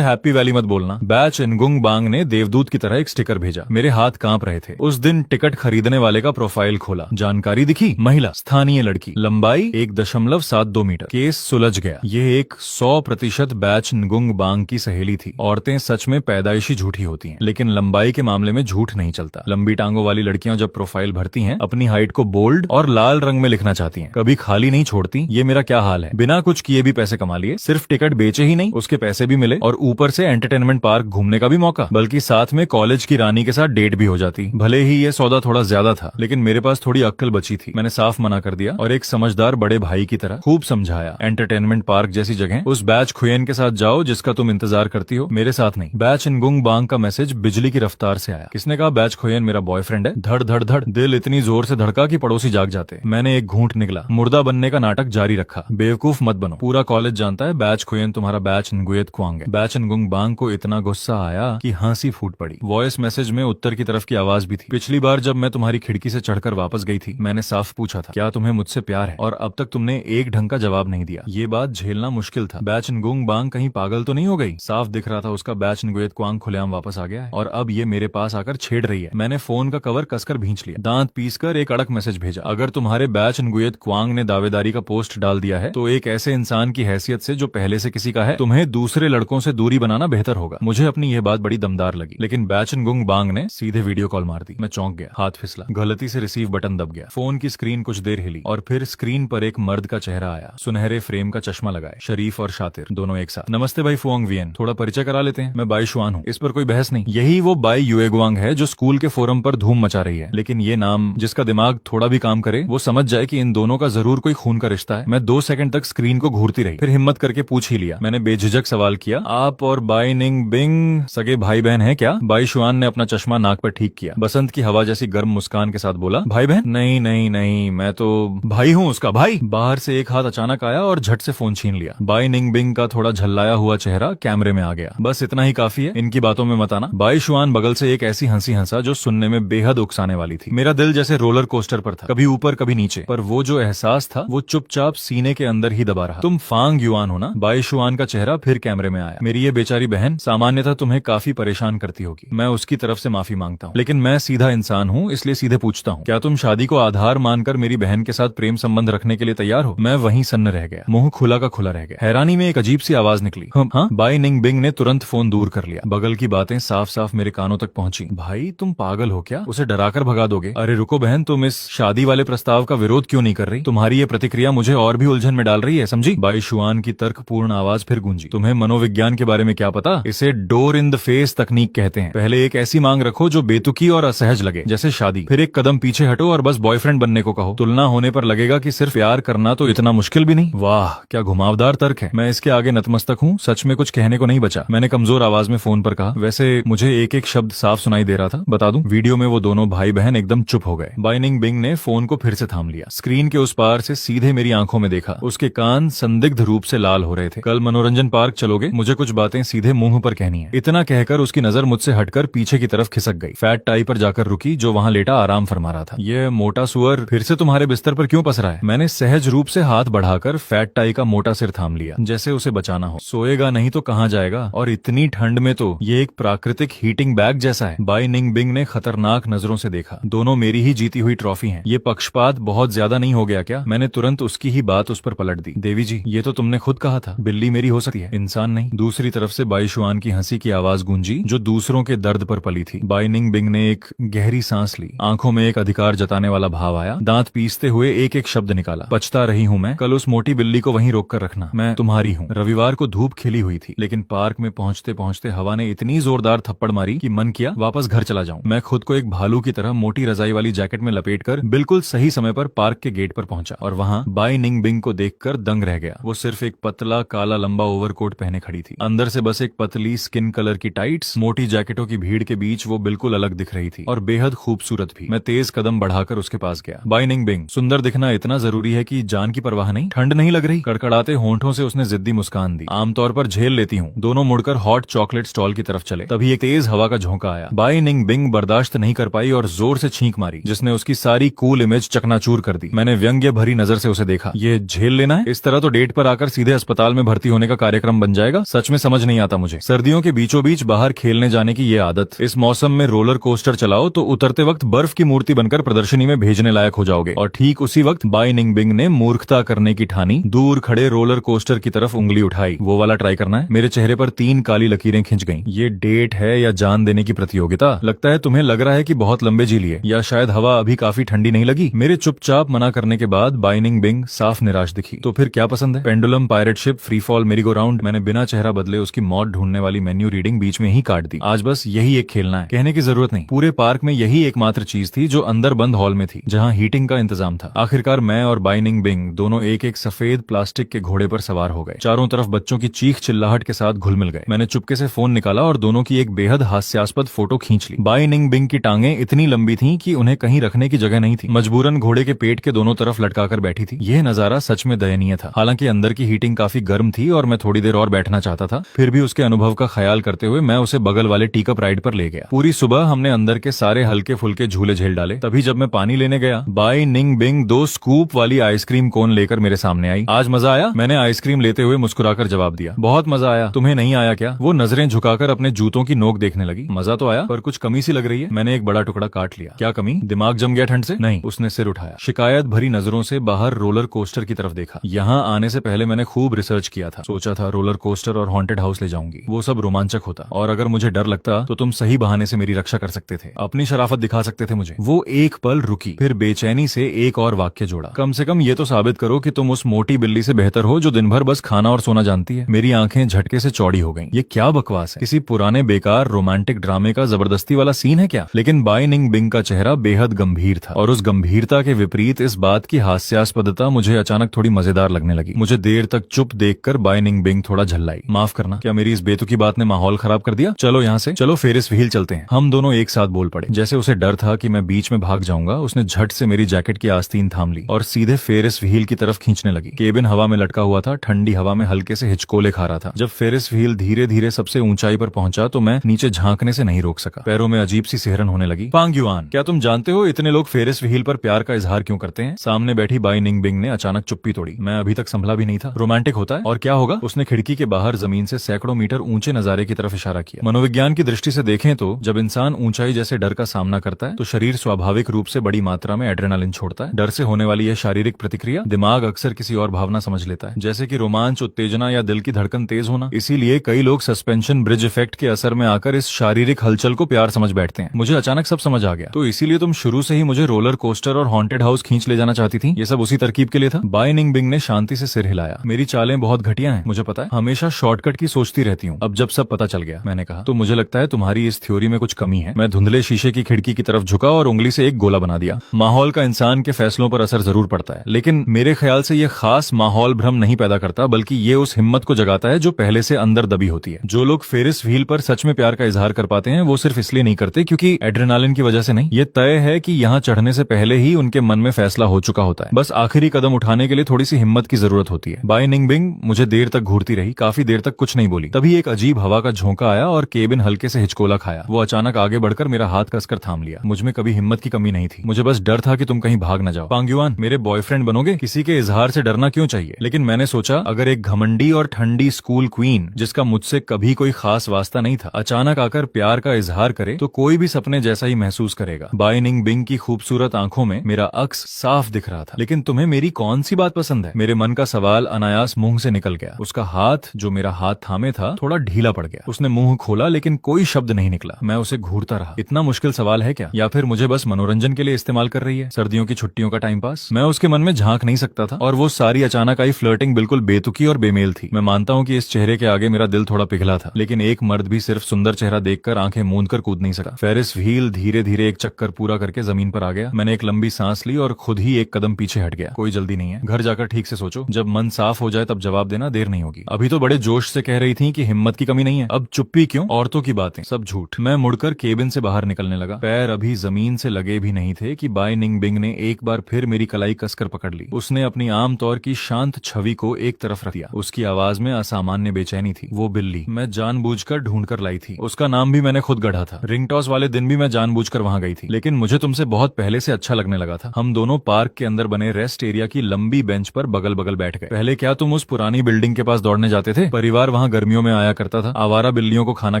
हैप्पी वैली मत मत बोलना। बैच इनगुंग बांग ने देवदूत की तरह एक स्टिकर भेजा। मेरे हाथ कांप रहे थे। उस दिन टिकट खरीदने वाले का प्रोफाइल खोला, जानकारी दिखी, महिला, स्थानीय लड़की, लंबाई 1.72 मीटर। केस सुलझ गया। ये एक 100% बैच इनगुंग बांग की सहेली थी। औरतें सच में पैदाइशी झूठी होती हैं, लेकिन लंबाई के मामले में झूठ नहीं चलता। लंबी टांगों वाली लड़कियां जब प्रोफाइल भरती हैं, अपनी हाइट को बोल्ड और लाल रंग में लिखना चाहती हैं, कभी खाली नहीं छोड़ती। ये मेरा क्या हाल है। बिना कुछ किए भी पैसे कमा लिए, सिर्फ टिकट बेचे ही नहीं, उसके पैसे भी मिले और ऊपर से एंटरटेनमेंट पार्क घूमने का भी मौका, बल्कि साथ में कॉलेज की रानी के साथ डेट भी हो जाती। भले ही ये सौदा थोड़ा ज्यादा था, लेकिन मेरे पास थोड़ी अक्ल बची थी। मैंने साफ मना कर दिया और एक समझदार बड़े भाई की तरह खूब समझाया। एंटरटेनमेंट पार्क जैसी जगह उस बैच खुयेन के साथ जाओ जिसका तुम इंतजार करती हो, मेरे साथ नहीं। बैच इनगुंग बांग का मैसेज बिजली की रफ्तार से आया। किसने कहा बैच खुयेन मेरा बॉयफ्रेंड है? धड़ धड़ धड़ दिल इतनी जोर से धड़का कि पड़ोसी जाग जाते। मैंने एक घूंट निकला, मुर्दा बनने का नाटक जारी रखा। बेवकूफ मत बनो, पूरा कॉलेज जानता है बैच खुयेन तुम्हारा बैच इनगुएत क्वांग है। बैच इनगुंग बांग को इतना गुस्सा आया कि हंसी फूट पड़ी। वॉइस मैसेज में उत्तर की तरफ की आवाज भी थी। पिछली बार जब मैं तुम्हारी खिड़की से चढ़कर वापस गई थी, मैंने साफ पूछा था क्या तुम्हें मुझसे प्यार है, और अब तक तुमने एक ढंग का जवाब नहीं दिया। ये बात झेलना मुश्किल था। बैच इनगुंग बांग कहीं पागल तो नहीं हो गई? साफ दिख रहा था उसका बैच इनगुएत क्वांग खुलेआम वापस आ गया है और अब ये मेरे पास आकर छेड़ रही है। मैंने फोन का कवर कसकर भींच लिया, दांत पीसकर एक अड़क मैसेज भेजा। अगर तुम्हारे बैच इनगुएत क्वांग ने दावेदारी का पोस्ट डाल दिया है, तो एक ऐसे इंसान की हैसियत से जो पहले से किसी का है, तुम्हें दूसरे लड़कों से दूरी बनाना बेहतर होगा। मुझे अपनी यह बात बड़ी दमदार लगी, लेकिन बैच इनगुंग बांग ने सीधे वीडियो कॉल मार दी। मैं चौंक गया, हाथ फिसला, गलती से रिसीव बटन दब गया। फोन की स्क्रीन कुछ देर हिली और फिर स्क्रीन पर एक मर्द का चेहरा आया, सुनहरे फ्रेम का चश्मा लगाए, शरीफ और शातिर दोनों एक साथ। नमस्ते भाई फुआंग वियन, थोड़ा परिचय करा लेते हैं। मैं बाई शुआन हूँ, इस पर कोई बहस नहीं। यही वो बाई युएगुआंग है जो स्कूल के फोरम पर धूम मचा रही है। लेकिन ये नाम, जिसका दिमाग थोड़ा भी काम करे वो समझ जाए कि इन दोनों का जरूर कोई खून का रिश्ता है। मैं 2 सेकंड तक स्क्रीन को घूरती रही, फिर हिम्मत करके पूछ ही लिया। मैंने बेझिझक सवाल किया, आप और बाई निंग बिंग सगे भाई बहन है क्या? बाई शुआन ने अपना चश्मा नाक पर ठीक किया, बसंत की हवा जैसी गर्म मुस्कान के साथ बोला, भाई बहन? नहीं नहीं नहीं, मैं तो भाई हूँ उसका भाई। बाहर से एक हाथ अचानक आया और झट से फोन छीन लिया। बाई निंग बिंग का थोड़ा झल्लाया हुआ चेहरा कैमरे में आ गया। बस इतना ही काफी है, इनकी बातों में मत आना। बाई शुआन बगल से एक ऐसी हंसी हंसा जो सुनने में बेहद उकसाने वाली थी। मेरा दिल जैसे रोलर कोस्टर पर था, कभी ऊपर कभी नीचे, पर वो जो एहसास था वो चुपचाप सीने के अंदर ही दबा रहा। तुम फांग युआन हो ना? बाई शुआन का चेहरा फिर कैमरे में आया। मेरी ये बेचारी बहन सामान्यतः तुम्हें काफी परेशान करती होगी, मैं उसकी तरफ से माफी मांगता हूँ, लेकिन मैं सीधा इंसान हूँ, इसलिए सीधे पूछता हूँ, क्या तुम शादी को आधार मानकर मेरी बहन के साथ प्रेम संबंध रखने के लिए तैयार हो? मैं वहीं सन्न रह गया, मुंह खुला का खुला रह गया। हैरानी में एक अजीब सी आवाज निकली, हाँ? बाई निंग बिंग ने तुरंत फोन दूर कर लिया। बगल की बातें साफ साफ मेरे कानों तक पहुंची। भाई तुम पागल हो क्या? उसे डराकर भगा दोगे? अरे रुको बहन, तुम इस शादी वाले प्रस्ताव का विरोध क्यों नहीं कर रही? तुम्हारी ये प्रतिक्रिया मुझे और भी उलझन में डाल रही है, समझी? बाई शुआन की तर्कपूर्ण आवाज फिर गूंजी, तुम्हें मनोविज्ञान के बारे में क्या पता? इसे डोर इन द फेस तकनीक कहते हैं। पहले एक ऐसी मांग रखो जो बेतुकी और असहज लगे, जैसे शादी, फिर एक कदम पीछे हटो और बस बॉयफ्रेंड बनने को कहो। तुलना होने पर लगेगा कि सिर्फ प्यार करना तो इतना मुश्किल भी नहीं। वाह क्या घुमावदार तर्क है। मैं इसके आगे नतमस्तक हूँ, सच में कुछ कहने को नहीं बचा। मैंने कमजोर आवाज में फोन पर कहा, वैसे मुझे एक एक शब्द साफ सुनाई दे रहा था, बता दूं? वीडियो में वो दोनों भाई बहन एकदम चुप हो गए। बाई निंग बिंग ने फोन को फिर से थाम लिया, स्क्रीन के उस पार से सीधे मेरी आंखों में देखा। उसके कान संदिग्ध रूप से लाल हो रहे थे। कल मनोरंजन पार्क चलोगे? मुझे कुछ बातें सीधे मुंह पर कहनी है। इतना कहकर उसकी नजर मुझसे हटकर पीछे की तरफ खिसक गई। फैट टाई पर जाकर रुकी जो वहां लेटा आराम फरमा रहा था। ये मोटा सुअर फिर से तुम्हारे बिस्तर पर क्यों पसरा है? मैंने सहज रूप से हाथ बढ़ाकर फैट टाई का मोटा सिर थाम लिया, जैसे उसे बचाना हो। सोएगा नहीं तो कहाँ जाएगा, और इतनी ठंड में तो ये एक प्राकृतिक हीटिंग बैग जैसा है। बाई निंग बिंग ने खतरनाक नजरों से देखा। दोनों मेरी ही जीती हुई ट्रॉफी हैं। ये पक्षपात बहुत ज्यादा नहीं हो गया क्या? मैंने तुरंत उसकी ही बात उस पर पलट दी। देवी जी, ये तो तुमने खुद कहा था, बिल्ली मेरी हो सकती है, इंसान नहीं। दूसरी तरफ से बाई शुआन की हंसी की आवाज गूंजी जो दूसरों के दर्द पर पली थी। बाई निंग बिंग ने एक गहरी सांस ली, आंखों में एक अधिकार जताने वाला भाव आया। दांत पीसते हुए एक एक शब्द निकाला, पछता रही हूँ मैं, कल उस मोटी बिल्ली को वहीं रोक कर रखना, मैं तुम्हारी हूँ। रविवार को धूप खिली हुई थी, लेकिन पार्क में पहुंचते पहुंचते हवा ने इतनी जोरदार थप्पड़ मारी कि मन किया वापस घर चला जाऊं। मैं खुद को एक भालू की तरह मोटी रजाई वाली जैकेट में लपेटकर बिल्कुल सही समय पर पार्क के गेट पर पहुंचा, और वहां बाई निंग बिंग को देखकर दंग रह गया। वो सिर्फ एक पतला काला लंबा ओवरकोट पहने खड़ी थी, अंदर से बस एक पतली स्किन कलर की टाइट्स। मोटी जैकेटों की भीड़ के बीच वो बिल्कुल अलग दिख रही थी और बेहद खूबसूरत भी। मैं तेज कदम बढ़ाकर उसके पास गया। बाई निंग बिंग, सुंदर दिखना इतना जरूरी है कि जान की परवाह नहीं? ठंड नहीं लग रही? कड़कड़ाते होंठों से उसने जिद्दी मुस्कान दी। आमतौर पर झेल लेती हूँ। दोनों मुड़कर हॉट चॉकलेट स्टॉल की तरफ चले, तभी एक तेज हवा का झोंका आया। बाई निंग बिंग बर्दाश्त नहीं कर पाई और जोर से छींक मारी, जिसने उसकी सारी कूल इमेज चकनाचूर कर दी। मैंने व्यंग्य भरी नजर से उसे देखा। ये झेल लेना है? इस तरह तो डेट पर आकर सीधे अस्पताल में भर्ती होने का कार्यक्रम बन जाएगा। सच में समझ नहीं आता मुझे। मुझे। सर्दियों के बीचों बीच बाहर खेलने जाने की ये आदत, इस मौसम में रोलर कोस्टर चलाओ तो उतरते वक्त बर्फ की मूर्ति बनकर प्रदर्शनी में भेजने लायक हो जाओगे। और ठीक उसी वक्त बाई निंगबिंग ने मूर्खता करने की ठानी, दूर खड़े रोलर कोस्टर की तरफ उंगली उठाई। वो वाला ट्राई करना है? मेरे चेहरे पर 3 काली लकीरें खिंच गईं। ये डेट है या जान देने की प्रतियोगिता? लगता है तुम्हें लग रहा है कि बहुत लंबे जी लिए, या शायद हवा अभी काफी ठंडी नहीं लगी। मेरे चुपचाप मना करने के बाद बाई निंगबिंग साफ निराश दिखी। तो फिर क्या पसंद है? Pendulum, pirate ship, free fall, मेरी गो राउंड। मैंने बिना चेहरा बदले उसकी मौत ढूंढने वाली मेन्यू रीडिंग बीच में ही काट दी। आज बस यही एक खेलना है, कहने की जरूरत नहीं। पूरे पार्क में यही एकमात्र चीज थी जो अंदर बंद हॉल में थी, जहाँ हीटिंग का इंतजाम था। आखिरकार मैं और बाई निंगबिंग दोनों एक एक सफेद प्लास्टिक के घोड़े पर सवार हो गए। चारों तरफ बच्चों की चीख चिल्लाहट के साथ घुल मिल गए। मैंने चुपके से फोन निकाला और दोनों की एक बेहद हास्यास्पद फोटो खींच ली। बाई निंगबिंग की टांगे इतनी लंबी थीं कि उन्हें कहीं रखने की जगह नहीं थी, मजबूरन घोड़े के पेट के दोनों तरफ लटकाकर बैठी थी। यह नजारा सच में दयनीय था। हालांकि अंदर की हीटिंग काफी गर्म थी और मैं थोड़ी देर और बैठना चाहता था, फिर भी उसके अनुभव का ख्याल करते हुए मैं उसे बगल वाले टीकअप राइड पर ले गया। पूरी सुबह हमने अंदर के सारे हल्के फुल्के झूले झेल डाले। तभी जब मैं पानी लेने गया, बाई निंगबिंग 2 स्कूप वाली आइसक्रीम कोन लेकर मेरे सामने आई। आज मजा आया? मैंने आइसक्रीम लेते हुए मुस्कुराकर जवाब दिया। बहुत मजा आया, तुम्हें नहीं आया क्या? वो नजरें झुकाकर अपने जूतों की नोक देखने लगी। मजा तो आया, पर कुछ कमी सी लग रही है। मैंने एक बड़ा टुकड़ा काट लिया। क्या कमी? दिमाग जम गया ठंड से? नहीं, उसने सिर उठाया। शिकायत भरी नजरों से बाहर रोलर कोस्टर की तरफ देखा। यहाँ आने से पहले मैंने खूब रिसर्च किया था। सोचा था रोलर कोस्टर और हॉन्टेड हाउस ले जाऊंगी, वो सब रोमांचक होता। और अगर मुझे डर लगता तो तुम सही बहाने से मेरी रक्षा कर सकते थे, अपनी शराफत दिखा सकते थे मुझे। वो एक पल रुकी, फिर बेचैनी से एक और वाक्य जोड़ा। कम से कम ये तो साबित करो कि तुम उस मोटी बिल्ली से बेहतर हो जो दिन भर बस खाना और सोना जानती है। मेरी आंखें झटके से चौड़ी हो गईं। ये क्या बकवास है? किसी पुराने बेकार रोमांटिक ड्रामे का जबरदस्ती वाला सीन है क्या? लेकिन बाई निंगबिंग का चेहरा बेहद गंभीर था, और उस गंभीरता के विपरीत इस बात की हास्यास्पदता मुझे अचानक थोड़ी मजेदार लगने लगी। मुझे देर तक चुप देखकर बाई निंगबिंग थोड़ा झल्लाई। माफ करना, क्या मेरी इस बेतुकी बात ने माहौल खराब कर दिया? चलो यहाँ से, चलो फेरिस व्हील चलते हैं। हम दोनों एक साथ बोल पड़े। जैसे उसे डर था कि मैं बीच में भाग जाऊंगा, उसने झट से मेरी जैकेट की आस्तीन थाम ली और सीधे फेरिस व्हील की तरफ खींचने लगी। केबिन हवा में लटका हुआ था, ठंडी हवा में हल्के से हिचकोले खा रहा था। जब फेरिस व्हील धीरे धीरे सबसे ऊंचाई पर पहुंचा तो मैं नीचे झांकने से नहीं रोक सका। पैरों में अजीब सी सिहरन होने लगी। पांग युआन, क्या तुम जानते हो इतने लोग फेरिस व्हील पर प्यार का इजहार क्यों करते हैं? सामने बैठी बाई निंगबिंग ने अचानक चुप्पी तोड़ी। मैं अभी तक संभला भी नहीं था। रोमांटिक होता है और क्या होगा? उसने खिड़की के बाहर जमीन से सैकड़ों मीटर ऊंचे नजारे की तरफ इशारा किया। मनोविज्ञान की दृष्टि से देखें तो जब इंसान ऊंचाई जैसे डर का सामना करता है तो शरीर स्वाभाविक रूप से बड़ी मात्रा में एड्रेनालिन छोड़ता है। डर से होने वाली यह शारीरिक प्रतिक्रिया दिमाग अक्सर किसी और भावना समझ लेता है, जैसे कि रोमांच, उत्तेजना या दिल की धड़कन तेज होना। इसीलिए कई लोग सस्पेंशन ब्रिज इफेक्ट के असर में आकर इस शारीरिक हलचल को प्यार समझ बैठते हैं। मुझे अचानक सब समझ आ गया। तो इसीलिए तुम शुरू से ही मुझे रोलर कोस्टर और हॉन्टेड हाउस खींच ले जाना चाहती थी? ये सब उसी तरकीब के लिए था? बाई निंगबिंग ने शांति से सिर हिलाया। मेरी चालें बहुत घटिया हैं, मुझे पता है। हमेशा शॉर्टकट की सोचती रहती हूँ। अब जब सब पता चल गया, मैंने कहा, तो मुझे लगता है तुम्हारी इस थ्योरी में कुछ कमी है। मैं धुंधले शीशे की खिड़की की तरफ झुका और उंगली से एक गोला बना दिया। माहौल का इंसान के फैसलों पर असर जरूर पड़ता है, लेकिन मेरे ख्याल से यह खास माहौल भ्रम नहीं पैदा करता, बल्कि ये उस हिम्मत को जगाता है जो पहले से अंदर दबी होती है। जो लोग फेरिस व्हील पर सच में प्यार का इजहार कर पाते हैं वो सिर्फ इसलिए नहीं करते क्योंकि एड्रेनालिन की वजह से नहीं। ये तय है कि यहाँ चढ़ने से पहले ही उनके मन में फैसला हो चुका होता है। बस आखिरी कदम उठाने के लिए थोड़ी सी हिम्मत की जरूरत होती है। बाई निंगबिंग मुझे देर तक घूरती रही, काफी देर तक कुछ नहीं बोली। तभी एक अजीब हवा का झोंका आया और केबिन हल्के से हिचकोला खाया। वो अचानक आगे बढ़कर मेरा हाथ कसकर थाम लिया। मुझमें कभी हिम्मत की कमी नहीं थी, मुझे बस डर था कि तुम कहीं भाग न जाओ। पांग युआन, मेरे बॉयफ्रेंड बनोगे? किसी के इजहार से डरना क्यों चाहिए? लेकिन मैंने सोचा, अगर एक घमंडी और ठंडी स्कूल क्वीन जिसका मुझसे कभी कोई खास वास्ता नहीं था अचानक आकर प्यार का इजहार करे तो कोई भी सपने जैसा ही महसूस करेगा। बाई निंगबिंग की खूबसूरत आंखों में मेरा अक्स साफ दिख रहा था। लेकिन तुम्हें मेरी कौन सी बात पसंद है? मेरे मन का सवाल अनायास मुंह से निकल गया। उसका हाथ जो मेरा हाथ थामे था थोड़ा ढीला पड़ गया। उसने मुंह खोला लेकिन कोई शब्द नहीं निकला। मैं उसे घूरता रहा। इतना मुश्किल सवाल है क्या, या फिर मुझे बस मनोरंजन के लिए इस्तेमाल कर रही है? सर्दियों की छुट्टियों का टाइम पास? मैं उसके मन में झांक नहीं सकता था, और वो सारी अचानक आई फ्लर्टिंग बिल्कुल बेतुकी और बेमेल थी। मैं मानता हूँ कि इस चेहरे के आगे मेरा दिल थोड़ा पिघला था, लेकिन एक मर्द भी सिर्फ सुंदर चेहरा देखकर आंखें मूंद कर कूद नहीं सका। फेरिस व्हील धीरे धीरे एक चक्कर पूरा करके जमीन पर आ गया। मैंने एक लंबी सांस ली और खुद ही एक कदम पीछे हट गया। कोई जल्दी नहीं है, घर जाकर ठीक से सोचो। जब मन साफ हो जाए तब जवाब देना, देर नहीं होगी। अभी तो बड़े जोश से कह रही थी कि हिम्मत की कमी नहीं है। अब चुप्पी क्यों? औरतों की बातें सब झूठ। मैं मुड़कर केबिन से बाहर निकलने लगा। पैर अभी जमीन से लगे भी नहीं थे कि बाई निंगबिंग ने एक बार फिर मेरी कलाई कसकर पकड़ ली। उसने अपनी आम तौर की शांत छवि को एक तरफ रख दिया। उसकी आवाज में असामान्य बेचैनी थी। वो बिल्ली मैं जानबूझकर ढूंढकर लाई थी। उसका नाम भी मैंने खुद गढ़ा था। रिंग टॉस वाले दिन भी मैं जानबूझकर वहां गई थी, लेकिन मुझे तुमसे बहुत पहले से अच्छा लगने लगा था। हम दोनों पार्क के अंदर बने रेस्ट एरिया की लंबी बेंच पर बगल बगल बैठ गए। पहले क्या तुम उस पुरानी बिल्डिंग के पास दौड़ने जाते थे? परिवार वहां गर्मियों में आया करता था आवारा बिल्लियों को खाना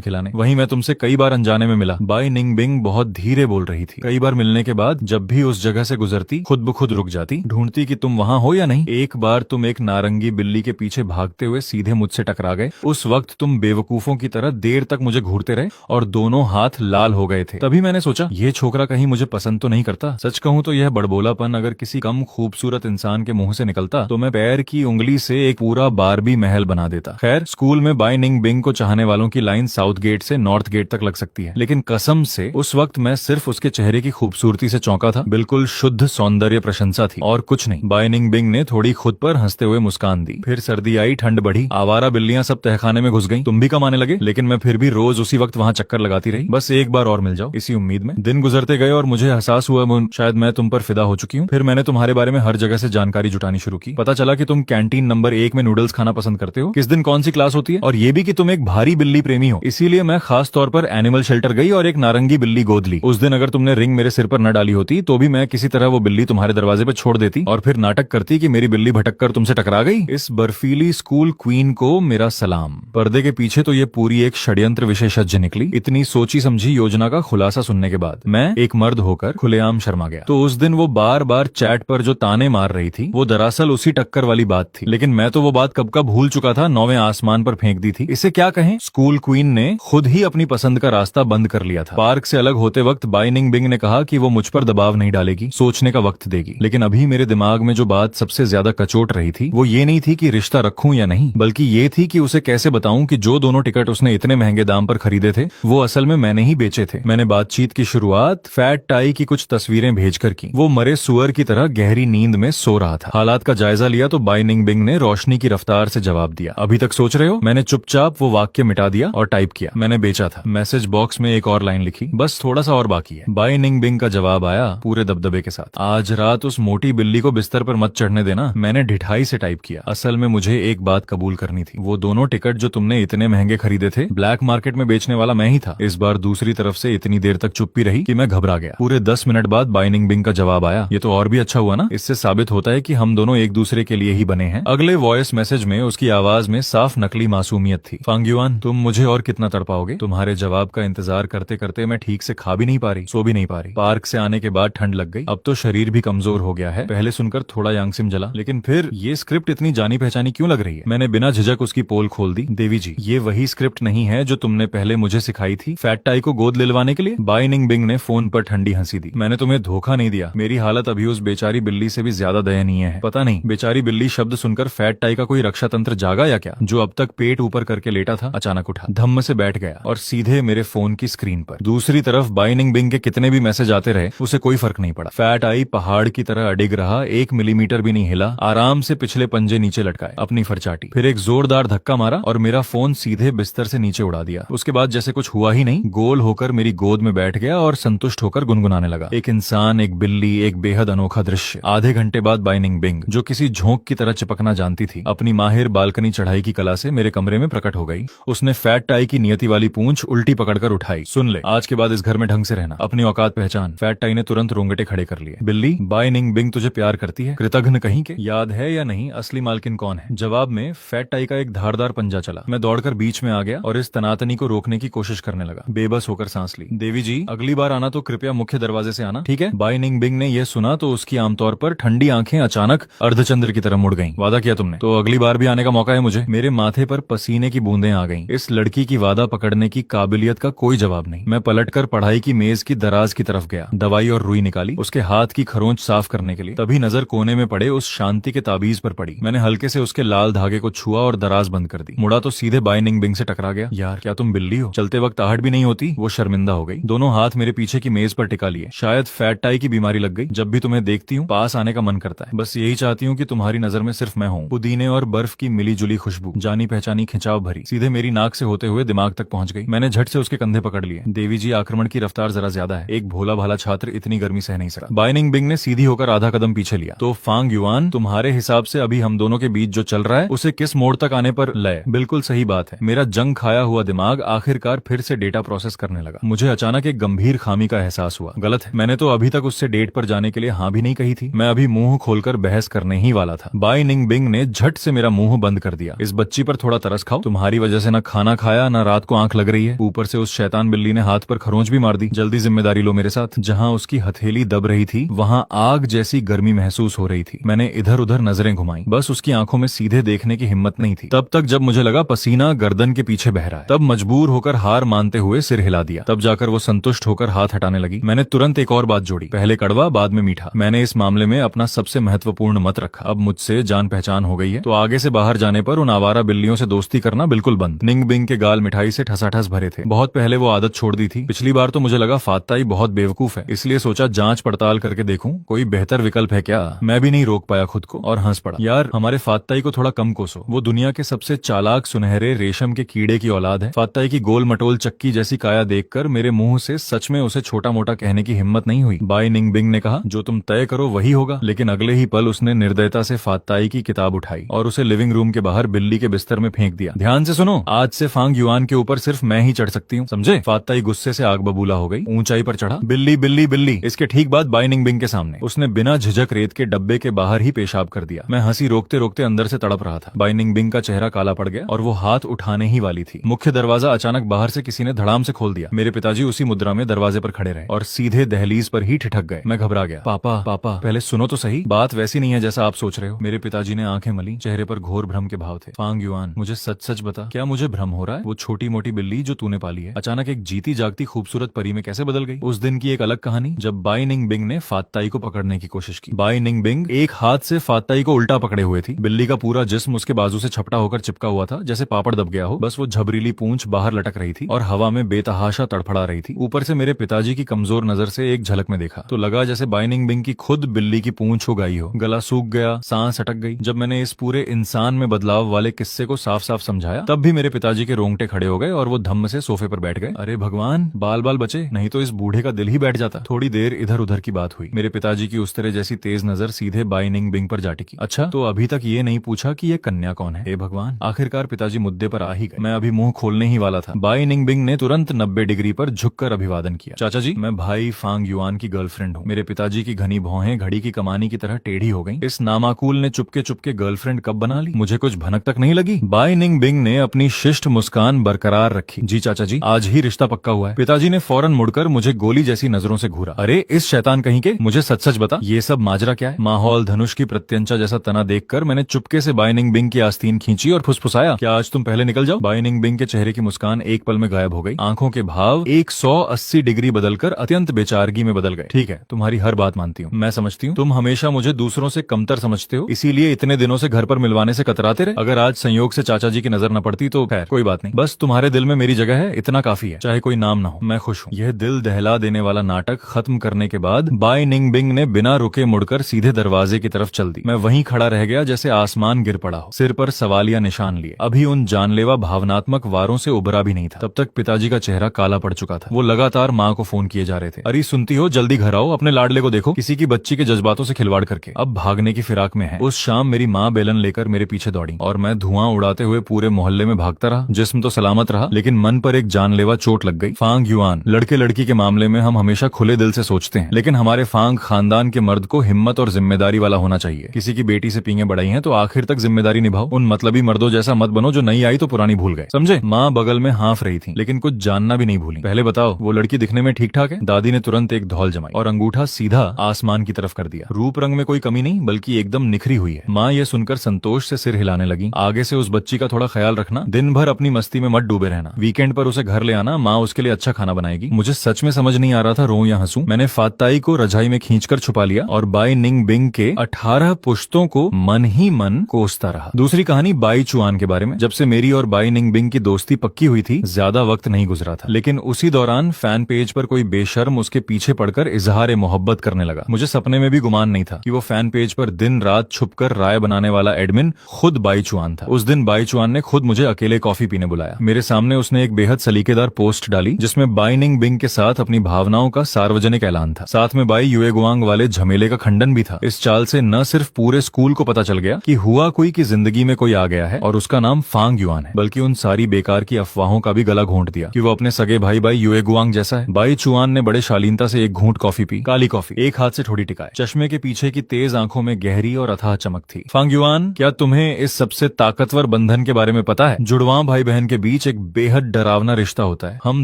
खिलाने। वहीं मैं तुमसे कई बार अनजाने में मिला। बाई निंग बिंग बहुत धीरे बोल रही थी। कई बार मिलने के बाद जब भी उस जगह से गुजरती खुद ब खुद रुक जाती, ढूंढती कि तुम वहां हो या नहीं। एक बार तुम एक नारंगी बिल्ली के पीछे भागते हुए सीधे मुझसे टकरा गए। उस वक्त तुम बेवकूफों की तरह देर तक मुझे घूरते रहे और दोनों हाथ लाल हो गए थे। तभी मैंने सोचा ये छोकरा कहीं मुझे पसंद तो नहीं करता। सच कहूं तो यह बड़बोलापन अगर किसी कम खूबसूरत इंसान के मुंह से निकलता तो मैं पैर की उंगली से एक पूरा बारबी महल बना देता। खैर, स्कूल में बाई निंग बिंग को चाहने वालों की लाइन साउथ गेट से नॉर्थ गेट तक लग सकती है, लेकिन कसम से उस वक्त मैं सिर्फ उसके चेहरे की खूबसूरती से चौंका था। बिल्कुल शुद्ध सौंदर्य प्रशंसा थी और कुछ नहीं। बाई निंग बिंग ने थोड़ी खुद पर हंसते हुए मुस्कान दी। फिर सर्दी आई, ठंड बढ़ी, आवारा बिल्लियां सब तहखाने में घुस गईं, तुम भी कम आने लगे। लेकिन मैं फिर भी रोज उसी वक्त वहां चक्कर लगाती रही, बस एक बार और मिल जाओ इसी उम्मीद में। दिन गुजरते गए और मुझे एहसास हुआ शायद मैं तुम पर फिदा हो चुकी हूँ। फिर मैंने तुम्हारे बारे में हर जगह से जानकारी जुटानी शुरू की। पता चला कि तुम कैंटीन नंबर 1 में नूडल्स खाना पसंद करते हो, किस दिन कौन सी क्लास होती है, और ये भी कि तुम एक भारी बिल्ली प्रेमी हो। इसीलिए मैं खास तौर पर एनिमल शेल्टर गई और एक नारंगी बिल्ली गोद ली। उस दिन अगर तुमने रिंग मेरे सिर पर न डाली होती तो भी मैं किसी तरह वो बिल्ली तुम्हारे दरवाजे पे छोड़ देती और फिर नाटक करती कि मेरी बिल्ली भटक कर तुमसे टकरा गई। इस बर्फीली स्कूल क्वीन को मेरा सलाम। पर्दे के पीछे तो ये पूरी एक षड्यंत्र विशेषज्ञ निकली। इतनी सोची समझी योजना का खुलासा सुनने के बाद मैं एक मर्द होकर खुलेआम शर्मा गया। तो उस दिन वो बार बार चैट पर जो ताने मार रही थी वो दरअसल उसी टक्कर वाली बात थी। लेकिन मैं तो वो बात कब का भूल चुका था, 9वें आसमान पर फेंक दी थी। इसे क्या कहें, स्कूल क्वीन ने खुद ही अपनी पसंद का रास्ता बंद कर लिया था। पार्क से अलग होते वक्त बाई निंग बिंग ने कहा कि वो मुझ पर दबाव नहीं डालेगी, सोचने का वक्त देगी। लेकिन अभी मेरे दिमाग में जो बात सबसे ज्यादा कचोट रही थी वो ये नहीं थी कि रिश्ता रखूं या नहीं, बल्कि ये थी कि उसे कैसे बताऊं कि जो दोनों टिकट उसने इतने महंगे दाम पर खरीदे थे वो असल में मैंने ही बेचे थे। मैंने बातचीत की शुरुआत फैट टाई की कुछ तस्वीरें भेजकर की। वो मरे सुअर की तरह गहरी नींद में सो रहा था। हालात का जायजा लिया तो बाई निंग बिंग ने रोशनी की रफ्तार से जवाब दिया। अभी तक सोच रहे हो? मैंने चुपचाप वो वाक्य मिटा दिया और टाइप किया, मैंने बेचा था। मैसेज बॉक्स में एक और लाइन लिखी, बस थोड़ा सा और बाकी है। बाई निंग बिंग का जवाब आया पूरे दबदबे के साथ, आज रात उस मोटी बिल्ली को बिस्तर पर मत चढ़ने देना। मैंने ढिठाई से टाइप किया, असल में मुझे एक बात कबूल करनी थी। वो दोनों टिकट जो तुमने इतने महंगे खरीदे थे ब्लैक मार्केट में बेचने वाला मैं ही था। इस बार दूसरी तरफ से इतनी देर तक चुप्पी रही कि मैं घबरा गया। पूरे 10 मिनट बाद बाई निंग बिंग का जवाब आया, ये तो और भी अच्छा हुआ ना, इससे साबित होता है कि हम दोनों एक दूसरे के लिए ही बने हैं। अगले वॉइस मैसेज में उसकी आवाज में साफ नकली मासूमियत थी। फांग्युआन, तुम मुझे और कितना तड़पाओगे? तुम्हारे जवाब का इंतजार करते करते मैं ठीक से खा भी नहीं पा रही, सो भी नहीं पा रही। पार्क से आने के बाद ठंड लग गई, अब तो शरीर भी कमजोर हो गया है। पहले सुनकर थोड़ा यांगसिम जला, लेकिन फिर ये स्क्रिप्ट इतनी जानी पहचानी क्यों लग रही है? मैंने बिना झिझक उसकी पोल खोल दी। देवी जी, ये वही स्क्रिप्ट नहीं है जो तुमने पहले मुझे सिखाई थी फैट टाई को गोद लिलवाने के लिए? बाई निंग बिंग ने फोन पर ठंडी हंसी दी। मैंने तुम्हें धोखा नहीं दिया। मेरी हालत अभी उस बेचारी बिल्ली से भी ज्यादा दयनीय है। पता नहीं बेचारी बिल्ली शब्द सुनकर फैट टाई का कोई रक्षा तंत्र जागा या क्या? जो अब तक पेट ऊपर करके लेटा था अचानक उठा, धम्म से बैठ गया और सीधे मेरे फोन की स्क्रीन पर। दूसरी तरफ बाई निंग बिंग के कितने भी मैसेज आते रहे उसे कोई फर्क नहीं पड़ा। फैट आई पहाड़ की तरह अडिग रहा, 1 मिलीमीटर भी नहीं हिला, आराम से पिछले पंजे नीचे लटकाए, अपनी फरचाटी। फिर एक जोरदार धक्का मारा और मेरा फोन सीधे बिस्तर से नीचे उड़ा दिया। उसके बाद जैसे कुछ हुआ ही नहीं, गोल होकर मेरी गोद में बैठ गया और संतुष्ट होकर गुनगुनाने लगा। एक इंसान, एक बिल्ली, एक बेहद अनोखा दृश्य। आधे घंटे बाद बाई निंग बिंग, जो किसी झोंक की तरह चिपकना जानती थी, अपनी माहिर बालकनी चढ़ाई की कला से मेरे कमरे में प्रकट हो गई। उसने फैट टाई की नियति वाली पूंछ उल्टी पकड़कर उठाई। सुन ले, आज के बाद इस घर में ढंग से रहना, अपनी औकात पहचान। फैट टाई ने तुरंत रोंगटे खड़े कर लिए। बिल्ली, बाई निंग बिंग तुझे प्यार करती है? कृतघ्न कहीं के। याद है या नहीं असली मालकिन कौन है? जवाब में फैट टाई का एक धारदार पंजा चला। मैं दौड़कर बीच में आ गया और इस तनातनी को रोकने की कोशिश करने लगा। बेबस होकर सांस ली। देवी जी, अगली बार आना तो कृपया मुख्य दरवाजे से आना, ठीक है? बाई निंग बिंग ने यह सुना तो उसकी आमतौर पर ठंडी आंखें अचानक अर्धचंद्र की तरह मुड़ गईं। वादा किया तुमने, तो अगली बार भी आने का मौका है मुझे। मेरे माथे पर पसीने की बूंदें आ गईं। इस लड़की की वादा पकड़ने की काबिलियत का कोई जवाब नहीं। मैं पलटकर पढ़ाई की मेज की दराज की तरफ गया, दवाई और रुई निकाली उसके हाथ की खरोंच साफ करने के लिए। तभी नजर कोने में पड़े उस शांति के ताबीज पर पड़ी। मैंने हल्के से उसके लाल धागे को छुआ और दराज बंद कर दी। मुड़ा तो सीधे बाई निंग बिंग से टकरा गया। यार, क्या तुम बिल्ली हो? चलते वक्त आहट भी नहीं होती? वो शर्मिंदा हो गई, दोनों हाथ मेरे पीछे की मेज पर टिका लिए। शायद फैट टाई की बीमारी लग गई। जब भी तुम्हें देखती हूँ पास आने का मन करता है। बस यही चाहती हूँ कि तुम्हारी नजर में सिर्फ मैं हूँ। पुदीने और बर्फ की मिली जुली खुशबू, जानी पहचानी खिंचाव भरी, सीधे मेरी नाक से होते हुए दिमाग तक पहुंच गई। मैंने झट से उसके कंधे पकड़ लिए। देवी जी, आक्रमण की रफ्तार जरा ज्यादा है। एक भोला भाला छात्र इतनी गर्मी सह नहीं सकता। बाई निंग बिंग ने सीधी होकर आधा कदम पीछे लिया। तो फांग युआन, तुम्हारे हिसाब से अभी हम दोनों के बीच जो चल रहा है उसे किस मोड़ तक आने पर लय? बिल्कुल सही बात है। मेरा जंग खाया हुआ दिमाग आखिरकार फिर से डेटा प्रोसेस करने लगा। मुझे अचानक एक गंभीर खामी का एहसास हुआ। गलत है, मैंने तो अभी तक उससे डेट पर जाने के लिए हाँ भी नहीं कही थी। मैं अभी मुंह खोलकर बहस करने ही वाला था। बाई निंग बिंग ने झट से मेरा मुंह बंद कर दिया। इस बच्ची पर थोड़ा तरस खाओ, तुम्हारी वजह से ना खाना खाया ना रात को आंख लग रही है, ऊपर से उस शैतान बिल्ली ने हाथ पर खरोंच भी मार दी। जल्दी जिम्मेदारी लो मेरे साथ। जहाँ उसकी हथेली दब रही थी वहाँ आग जैसी गर्मी महसूस हो रही थी। मैंने इधर उधर नजरें घुमाई, बस उसकी आंखों में सीधे देखने की हिम्मत नहीं थी। तब तक जब मुझे लगा पसीना गर्दन के पीछे बह रहा है, तब मजबूर होकर हार मानते हुए सिर हिला दिया। तब जाकर वो संतुष्ट होकर हाथ हटाने लगी। मैंने तुरंत एक और बात जोड़ी, पहले कड़वा बाद में मीठा। मैंने इस मामले में अपना सबसे महत्वपूर्ण मत रखा। अब मुझसे जान पहचान हो गई है तो आगे से बाहर जाने पर उन आवारा बिल्लियों से दोस्ती करना बिल्कुल बंद। निंग बिंग के गाल मिठाई से ठसाठस भरे थे। बहुत पहले वो आदत छोड़ दी थी। पिछली बार तो मुझे लगा फात्ताई बहुत बेवकूफ है, इसलिए सोचा जांच पड़ताल करके देखूं कोई बेहतर विकल्प है क्या। मैं भी नहीं रोक पाया खुद को और हंस पड़ा। यार हमारे फात्ताई को थोड़ा कम कोसो, वो दुनिया के सबसे चालाक सुनहरे रेशम के कीड़े की औलाद है। फात्ताई की गोल मटोल चक्की जैसी काया देखकर मेरे मुंह से सच में उसे छोटा मोटा कहने की हिम्मत नहीं हुई। बाई निंग बिंग ने कहा, जो तुम तय करो वही होगा। लेकिन अगले ही पल उसने निर्दयता से फात्ताई की किताब उठाई और उसे लिविंग रूम के बाहर बिल्ली के बिस्तर में फेंक दिया। ध्यान से सुनो, आज से फांग युआन के ऊपर सिर्फ मैं ही चढ़ सकती हूँ, समझे। फात्ताई गुस्से से आग बबूला हो गई, ऊंचाई पर चढ़ा। बिल्ली बिल्ली बिल्ली। इसके ठीक बाद बाई निंग बिंग के सामने उसने बिना झिझक रेत के डब्बे के बाहर ही पेशाब कर दिया। मैं हंसी रोकते रोकते अंदर से तड़प रहा था। बाई निंग बिंग का चेहरा काला पड़ गया और वो हाथ उठाने ही वाली थी। मुख्य दरवाजा अचानक बाहर से किसी ने धड़ाम से खोल दिया। मेरे पिताजी उसी मुद्रा में दरवाजे पर खड़े रहे और सीधे दहलीज पर ही ठिठक गए। मैं घबरा गया। पापा पापा, पहले सुनो तो सही, बात वैसी नहीं है जैसा आप सोच रहे हो। मेरे पिताजी ने आंखें मली, चेहरे पर घोर भ्रम के भाव थे। फांग युआन, मुझे सच सच बता, क्या मुझे भ्रम हो रहा है? वो छोटी मोटी बिल्ली जो तूने पाली है अचानक एक जीती जागती खूबसूरत परी में कैसे बदल गई? उस दिन की एक अलग कहानी, जब बाई निंग बिंग ने फात्ताई को पकड़ने की कोशिश की। बाई निंग बिंग एक हाथ से फात्ताई को उल्टा पकड़े हुए थी। बिल्ली का पूरा जिस्म उसके बाजू से छपटा होकर चिपका हुआ था, जैसे पापड़ दब गया हो। बस वो झबरीली पूंछ बाहर लटक रही थी और हवा में बेतहाशा तड़फड़ा रही थी। ऊपर से मेरे पिताजी की कमजोर नजर से एक झलक में देखा तो लगा जैसे बाई निंग बिंग की खुद बिल्ली की पूंछ हो गई हो। गला सूख गया, सांस अटक गई। जब मैंने इस पूरे इंसान में बदलाव वाले किस्से को साफ साफ समझाया तब भी मेरे पिताजी के रोंगटे खड़े हो गए और वो धम्म से सोफे पर बैठ गए। अरे भगवान, बाल बाल बचे, नहीं तो इस बूढ़े का दिल ही बैठ जाता। थोड़ी देर इधर उधर की बात हुई। मेरे पिताजी की उस तरह जैसी तेज नजर सीधे बाई निंग बिंग पर जा टिकी। अच्छा, तो अभी तक ये नहीं पूछा कि ये कन्या कौन है? हे भगवान, आखिरकार पिताजी मुद्दे पर आ ही गए। मैं अभी मुंह खोलने ही वाला था। बाई निंग बिंग ने तुरंत 90 डिग्री पर झुककर अभिवादन किया। चाचा जी, मैं भाई फांग युआन की गर्लफ्रेंड हूँ। मेरे पिताजी की घनी भौहें घड़ी की कमानी की तरह टेढ़ी हो गईं। इस नामाकूल ने चुपके चुपके गर्लफ्रेंड कब बना ली? मुझे कुछ भनक तक नहीं लगी। बाई निंग बिंग ने अपनी शिष्ट मुस्कान बरकरार रखी। जी चाचा जी, आज ही रिश्ता पक्का हुआ है। पिताजी ने फौरन मुड़कर मुझे गोली जैसी नजरों से घूरा। अरे इस शैतान कहीं के, मुझे सच सच बता, ये सब माजरा क्या है? माहौल धनुष की प्रत्यंचा जैसा तना देखकर मैंने चुपके से बाई निंग बिंग की आस्तीन खींची और फुसफुसाया, क्या आज तुम पहले निकल जाओ? बाई निंग बिंग के चेहरे की मुस्कान एक पल में गायब हो गई। आंखों के भाव 180 डिग्री बदलकर अत्यंत बेचारगी में बदल गए। ठीक है, तुम्हारी हर बात मानती हूँ, मैं समझती हूँ तुम हमेशा मुझे दूसरों से कमतर समझते हो, इसीलिए इतने दिनों से घर पर मिलवाने से कतराते रहे। अगर आज संयोग से चाचा जी की नजर न पड़ती तो खैर कोई बात नहीं, बस तुम्हारे दिल में मेरी जगह है, इतना काफी है, चाहे कोई नाम ना हो, मैं खुश हूँ। यह दिल दहला देने वाला नाटक खत्म करने के बाद बाई निंग बिंग ने बिना रुके मुड़कर सीधे दरवाजे की तरफ चल दी। मैं वहीं खड़ा रह गया जैसे आसमान गिर पड़ा हो, सिर पर सवालिया निशान लिए। अभी उन जानलेवा भावनात्मक वारों से उबरा भी नहीं था। तब तक पिताजी का चेहरा काला पड़ चुका था। वो लगातार माँ को फोन किए जा रहे थे। अरे सुनती हो, जल्दी घर आओ, अपने लाडले को देखो किसी की बच्ची के जज्बातों से खिलवाड़ करके अब भागने की फिराक में है। उस शाम मेरी माँ बेलन लेकर मेरे पीछे दौड़ी और मैं धुआं उड़ाते हुए पूरे मोहल्ले में भागता रहा। जिस्म तो सलामत रहा लेकिन मन पर एक जानलेवा चोट लग गई। फांग युआन, लड़के लड़की के मामले में हम हमेशा खुले दिल से सोचते हैं, लेकिन हमारे फांग खानदान के मर्द को हिम्मत और जिम्मेदारी वाला होना चाहिए। किसी की बेटी से पींगे बढ़ाई हैं तो आखिर तक जिम्मेदारी निभाओ। उन मतलबी मर्दों जैसा मत बनो जो नई आई तो पुरानी भूल गए, समझे। माँ बगल में हाँफ रही थी लेकिन कुछ जानना भी नहीं भूली। पहले बताओ, वो लड़की दिखने में ठीक ठाक है? दादी ने तुरंत एक धौल जमाई और अंगूठा सीधा आसमान की तरफ कर दिया। रूप रंग में कोई कमी नहीं, बल्कि एकदम निखरी हुई है। माँ ये सुनकर संतोष से सिर हिलाने लगी। आगे से उस बच्ची का थोड़ा ख्याल रखना, दिन भर अपनी मस्ती में मत डूबे रहना, वीकेंड पर उसे घर ले आना, माँ उसके लिए अच्छा खाना बनाएगी। मुझे सच में समझ नहीं आ रहा था रोऊं या हंसूं। मैंने फात्ताई को रजाई में खींचकर छुपा लिया और बाई निंग बिंग के 18 पुश्तों को मन ही मन कोसता रहा। दूसरी कहानी बाई चुआन के बारे में। जब से मेरी और बाई निंग बिंग की दोस्ती पक्की हुई थी ज्यादा वक्त नहीं गुजरा था, लेकिन उसी दौरान फैन पेज पर कोई बेशर्म उसके पीछे पड़कर इजहार मोहब्बत करने लगा। मुझे सपने में भी गुमान नहीं था कि वो फैन पेज पर दिन रात छुपकर राय बनाने वाला एडमिन खुद बाई चुआन था। उस दिन बाई चुआन ने खुद मुझे अकेले कॉफी पीने बुलाया। मेरे सामने उसने एक बेहद सलीकेदार पोस्ट डाली जिसमें बाई निंग बिंग के साथ अपनी भावनाओं का सार्वजनिक ऐलान था। साथ में बाई युएगुआंग वाले झमेले का खंडन भी था। इस चाल से न सिर्फ पूरे स्कूल को पता चल गया कि हुआ कोई की जिंदगी में कोई आ गया है और उसका नाम फांग युआन है, बल्कि उन सारी बेकार की अफवाहों का भी गला घोंट दिया कि वो अपने सगे भाई बाई युएगुआंग जैसा है। बाई चुआन ने बड़े शालीनता से एक घूंट कॉफी पी, काली कॉफी, एक हाथ से थोड़ी टिकाए। चश्मे के पीछे की तेज आंखों में गहरी और अथाह चमक थी। फांग युआन, क्या तुम्हें इस सबसे ताकतवर बंधन के बारे में बारे में पता है? जुड़वां भाई बहन के बीच एक बेहद डरावना रिश्ता होता है। हम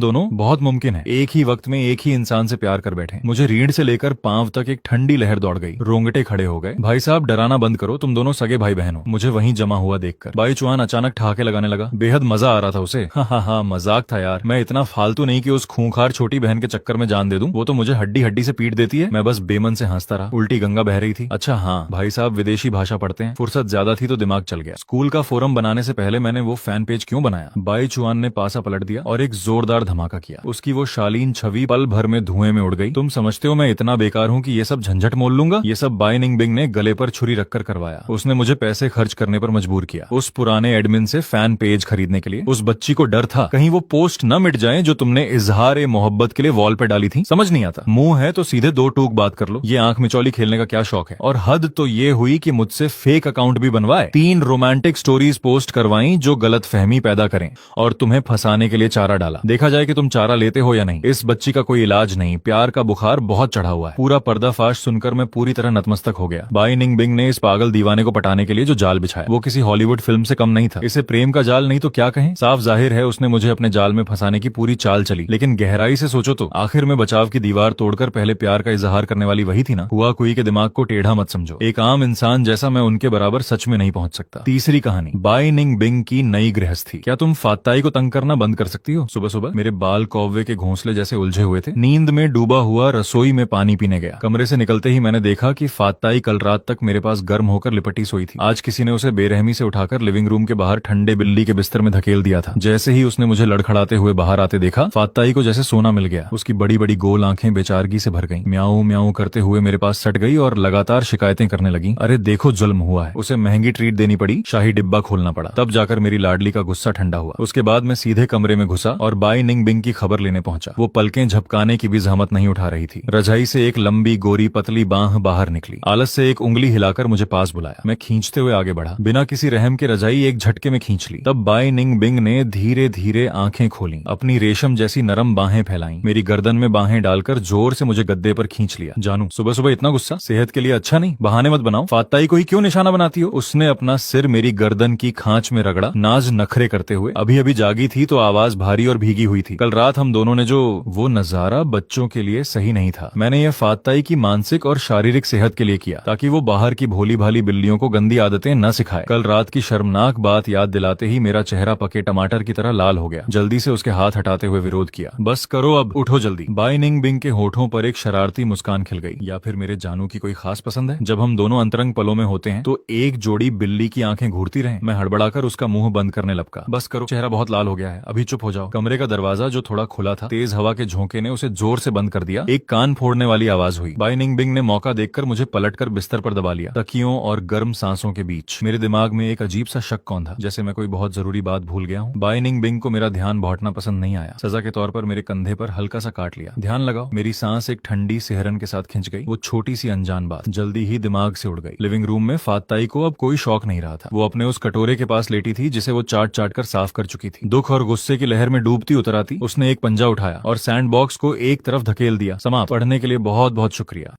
दोनों बहुत मुमकिन है एक ही वक्त में एक ही इंसान से प्यार कर बैठे। मुझे रीढ़ से लेकर पांव तक एक ठंडी लहर दौड़ गई, रोंगटे खड़े हो गए। भाई साहब डराना बंद करो, तुम दोनों सगे भाई बहन हो। मुझे वहीं जमा हुआ देखकर भाई चौहान अचानक ठहाके लगाने लगा। बेहद मजा आ रहा था उसे। हाँ मजाक था यार, मैं इतना फालतू नहीं कि उस खूंखार छोटी बहन के चक्कर में जान दे दूं। वो तो मुझे हड्डी हड्डी से पीट देती है, मैं बस बेमन से हंसता रहा। उल्टी गंगा बह रही थी। अच्छा हाँ, भाई साहब विदेशी भाषा पढ़ते हैं, फुर्सत ज्यादा थी तो दिमाग चल गया। स्कूल का फोरम बनाने से पहले मैंने वो फैन पेज क्यों बनाया? बाई चुआन ने पासा पलट दिया और एक जोरदार धमाका किया। उसकी वो शालीन छवि पल भर में धुएं में उड़ गई। तुम समझते हो मैं इतना बेकार हूँ कि ये सब झंझट मोल लूंगा? ये सब बाई निंग बिंग ने गले पर छुरी रखकर करवाया। उसने मुझे पैसे खर्च करने पर मजबूर किया उस पुराने एडमिन से फैन पेज खरीदने के लिए। उस बच्ची को डर था कहीं वो पोस्ट न मिट जाए जो तुमने इजहार मोहब्बत के लिए वॉल पे डाली थी। समझ नहीं आता, मुंह है तो सीधे दो टूक बात कर लो। ये आंख मिचौली खेलने का क्या शौक है? और हद तो ये हुई कि मुझसे फेक अकाउंट भी बनवाए, 3 रोमांटिक स्टोरीज पोस्ट करवाई जो गलत फहमी पैदा करें, और तुम्हें फंसाने के लिए चारा डाला। देखा जाए कि तुम चारा लेते हो या नहीं। इस बच्ची का कोई इलाज नहीं, प्यार का बुखार बहुत चढ़ा हुआ है। पूरा पर्दाफाश सुनकर मैं पूरी तरह नतमस्तक हो गया। बाई निंग बिंग ने इस पागल दीवाने को पटाने के लिए जो जाल बिछाया वो किसी हॉलीवुड फिल्म से कम नहीं था। इसे प्रेम का जाल नहीं तो क्या कहें। साफ जाहिर है उसने मुझे अपने जाल में फंसाने की पूरी चाल चली। लेकिन गहराई से सोचो तो आखिर में बचाव की दीवार तोड़कर पहले प्यार का इजहार करने वाली वही थी ना। हुआ कोई के दिमाग को टेढ़ा मत समझो। एक आम इंसान जैसा मैं उनके बराबर सच में नहीं पहुंच सकता। तीसरी कहानी, बाई निंग बिंग की नई गृहस्थी। क्या तुम फाताई को तंग करना बंद कर सकती हो? सुबह सुबह मेरे बाल कौवे के घोंसले जैसे उलझे हुए थे। नींद में डूबा हुआ रसोई में पानी पीने गया। कमरे से निकलते ही मैंने देखा कि फाताई कल रात तक मेरे पास गर्म होकर लिपटी सोई थी। आज किसी ने उसे बेरहमी से उठाकर लिविंग रूम के बाहर ठंडे बिल्ली के बिस्तर में धकेल दिया था। जैसे ही उसने मुझे लड़खड़ाते हुए बाहर आते देखा, फाताई को जैसे सोना मिल गया। उसकी बड़ी बड़ी गोल आंखें बेचारगी से भर गईं। म्याऊं म्याऊं करते हुए मेरे पास सट गई और लगातार शिकायतें करने लगी। अरे देखो जुल्म हुआ है। उसे महंगी ट्रीट देनी पड़ी, शाही डिब्बा खोलना पड़ा। तब जाकर मेरी लाडली का गुस्सा ठंडा हुआ। उसके बाद मैं सीधे कमरे में घुसा और बाई निंग बिंग की खबर लेने पहुंचा। वो पलकें झपकाने की भी जहमत नहीं उठा रही थी। रजाई से एक लंबी गोरी पतली बांह बाहर निकली। आलस से एक उंगली हिलाकर मुझे पास बुलाया। मैं खींचते हुए आगे बढ़ा। बिना किसी रहम के रजाई एक झटके में खींच ली। तब बाई निंग बिंग ने धीरे धीरे आंखें खोली, अपनी रेशम जैसी नरम बाहें फैलाई, मेरी गर्दन में बाहें डालकर जोर से मुझे गद्दे पर खींच लिया। जानू सुबह सुबह इतना गुस्सा सेहत के लिए अच्छा नहीं, बहाने मत बनाओ। फाताई को ही क्यों निशाना बनाती हो? उसने अपना सिर मेरी गर्दन की खांच में रगड़ा, नाज नखरे करते हुए। अभी अभी जागी थी तो आवाज भारी और भीगी हुई थी। कल रात हम दोनों ने जो वो नजारा बच्चों के लिए सही नहीं था। मैंने ये फाताई की मानसिक और शारीरिक सेहत के लिए किया ताकि वो बाहर की भोली भाली बिल्लियों को गंदी आदतें न सिखाए। कल रात की शर्मनाक बात याद दिलाते ही मेरा चेहरा पके टमाटर की तरह लाल हो गया। जल्दी से उसके हाथ हटाते हुए विरोध किया। बस करो अब, उठो जल्दी। बाई निंग बिंग के होठों पर एक शरारती मुस्कान खिल गई। या फिर मेरे जानू की कोई खास पसंद है? जब हम दोनों अंतरंग पलों में होते हैं तो एक जोड़ी बिल्ली की आंखें घूरती रहे। मैं हड़बड़ाकर उसका मुंह बंद करने लपका। बस करो, चेहरा बहुत लाल हो गया है, अभी चुप हो जाओ। कमरे का दरवाजा जो थोड़ा खुला था, तेज हवा के झोंके ने उसे जोर से बंद कर दिया। एक कान फोड़ने वाली आवाज हुई। बाई निंग बिंग ने मौका देखकर मुझे पलटकर बिस्तर पर दबा लिया। तकियों और गर्म सांसों के बीच मेरे दिमाग में एक अजीब सा शक कौन था, जैसे मैं कोई बहुत जरूरी बात भूल गया हूँ। बाई निंग बिंग को मेरा ध्यान बांटना पसंद नहीं आया। सजा के तौर पर मेरे कंधे पर हल्का सा काट लिया। ध्यान लगाओ। मेरी सांस एक ठंडी सिहरन के साथ खिंच गई। वो छोटी सी अनजान बात जल्दी ही दिमाग से उड़ गई। लिविंग रूम में फाताई को अब कोई शौक नहीं रहा था। वो अपने उस कटोरे के पास लेटी थी जिसे वो चाट चाट कर साफ कर चुकी थी। दुख और गुस्से की लहर में डूबती उतर आती उसने एक पंजा उठाया और सैंडबॉक्स को एक तरफ धकेल दिया। समाप्त। पढ़ने के लिए बहुत बहुत शुक्रिया।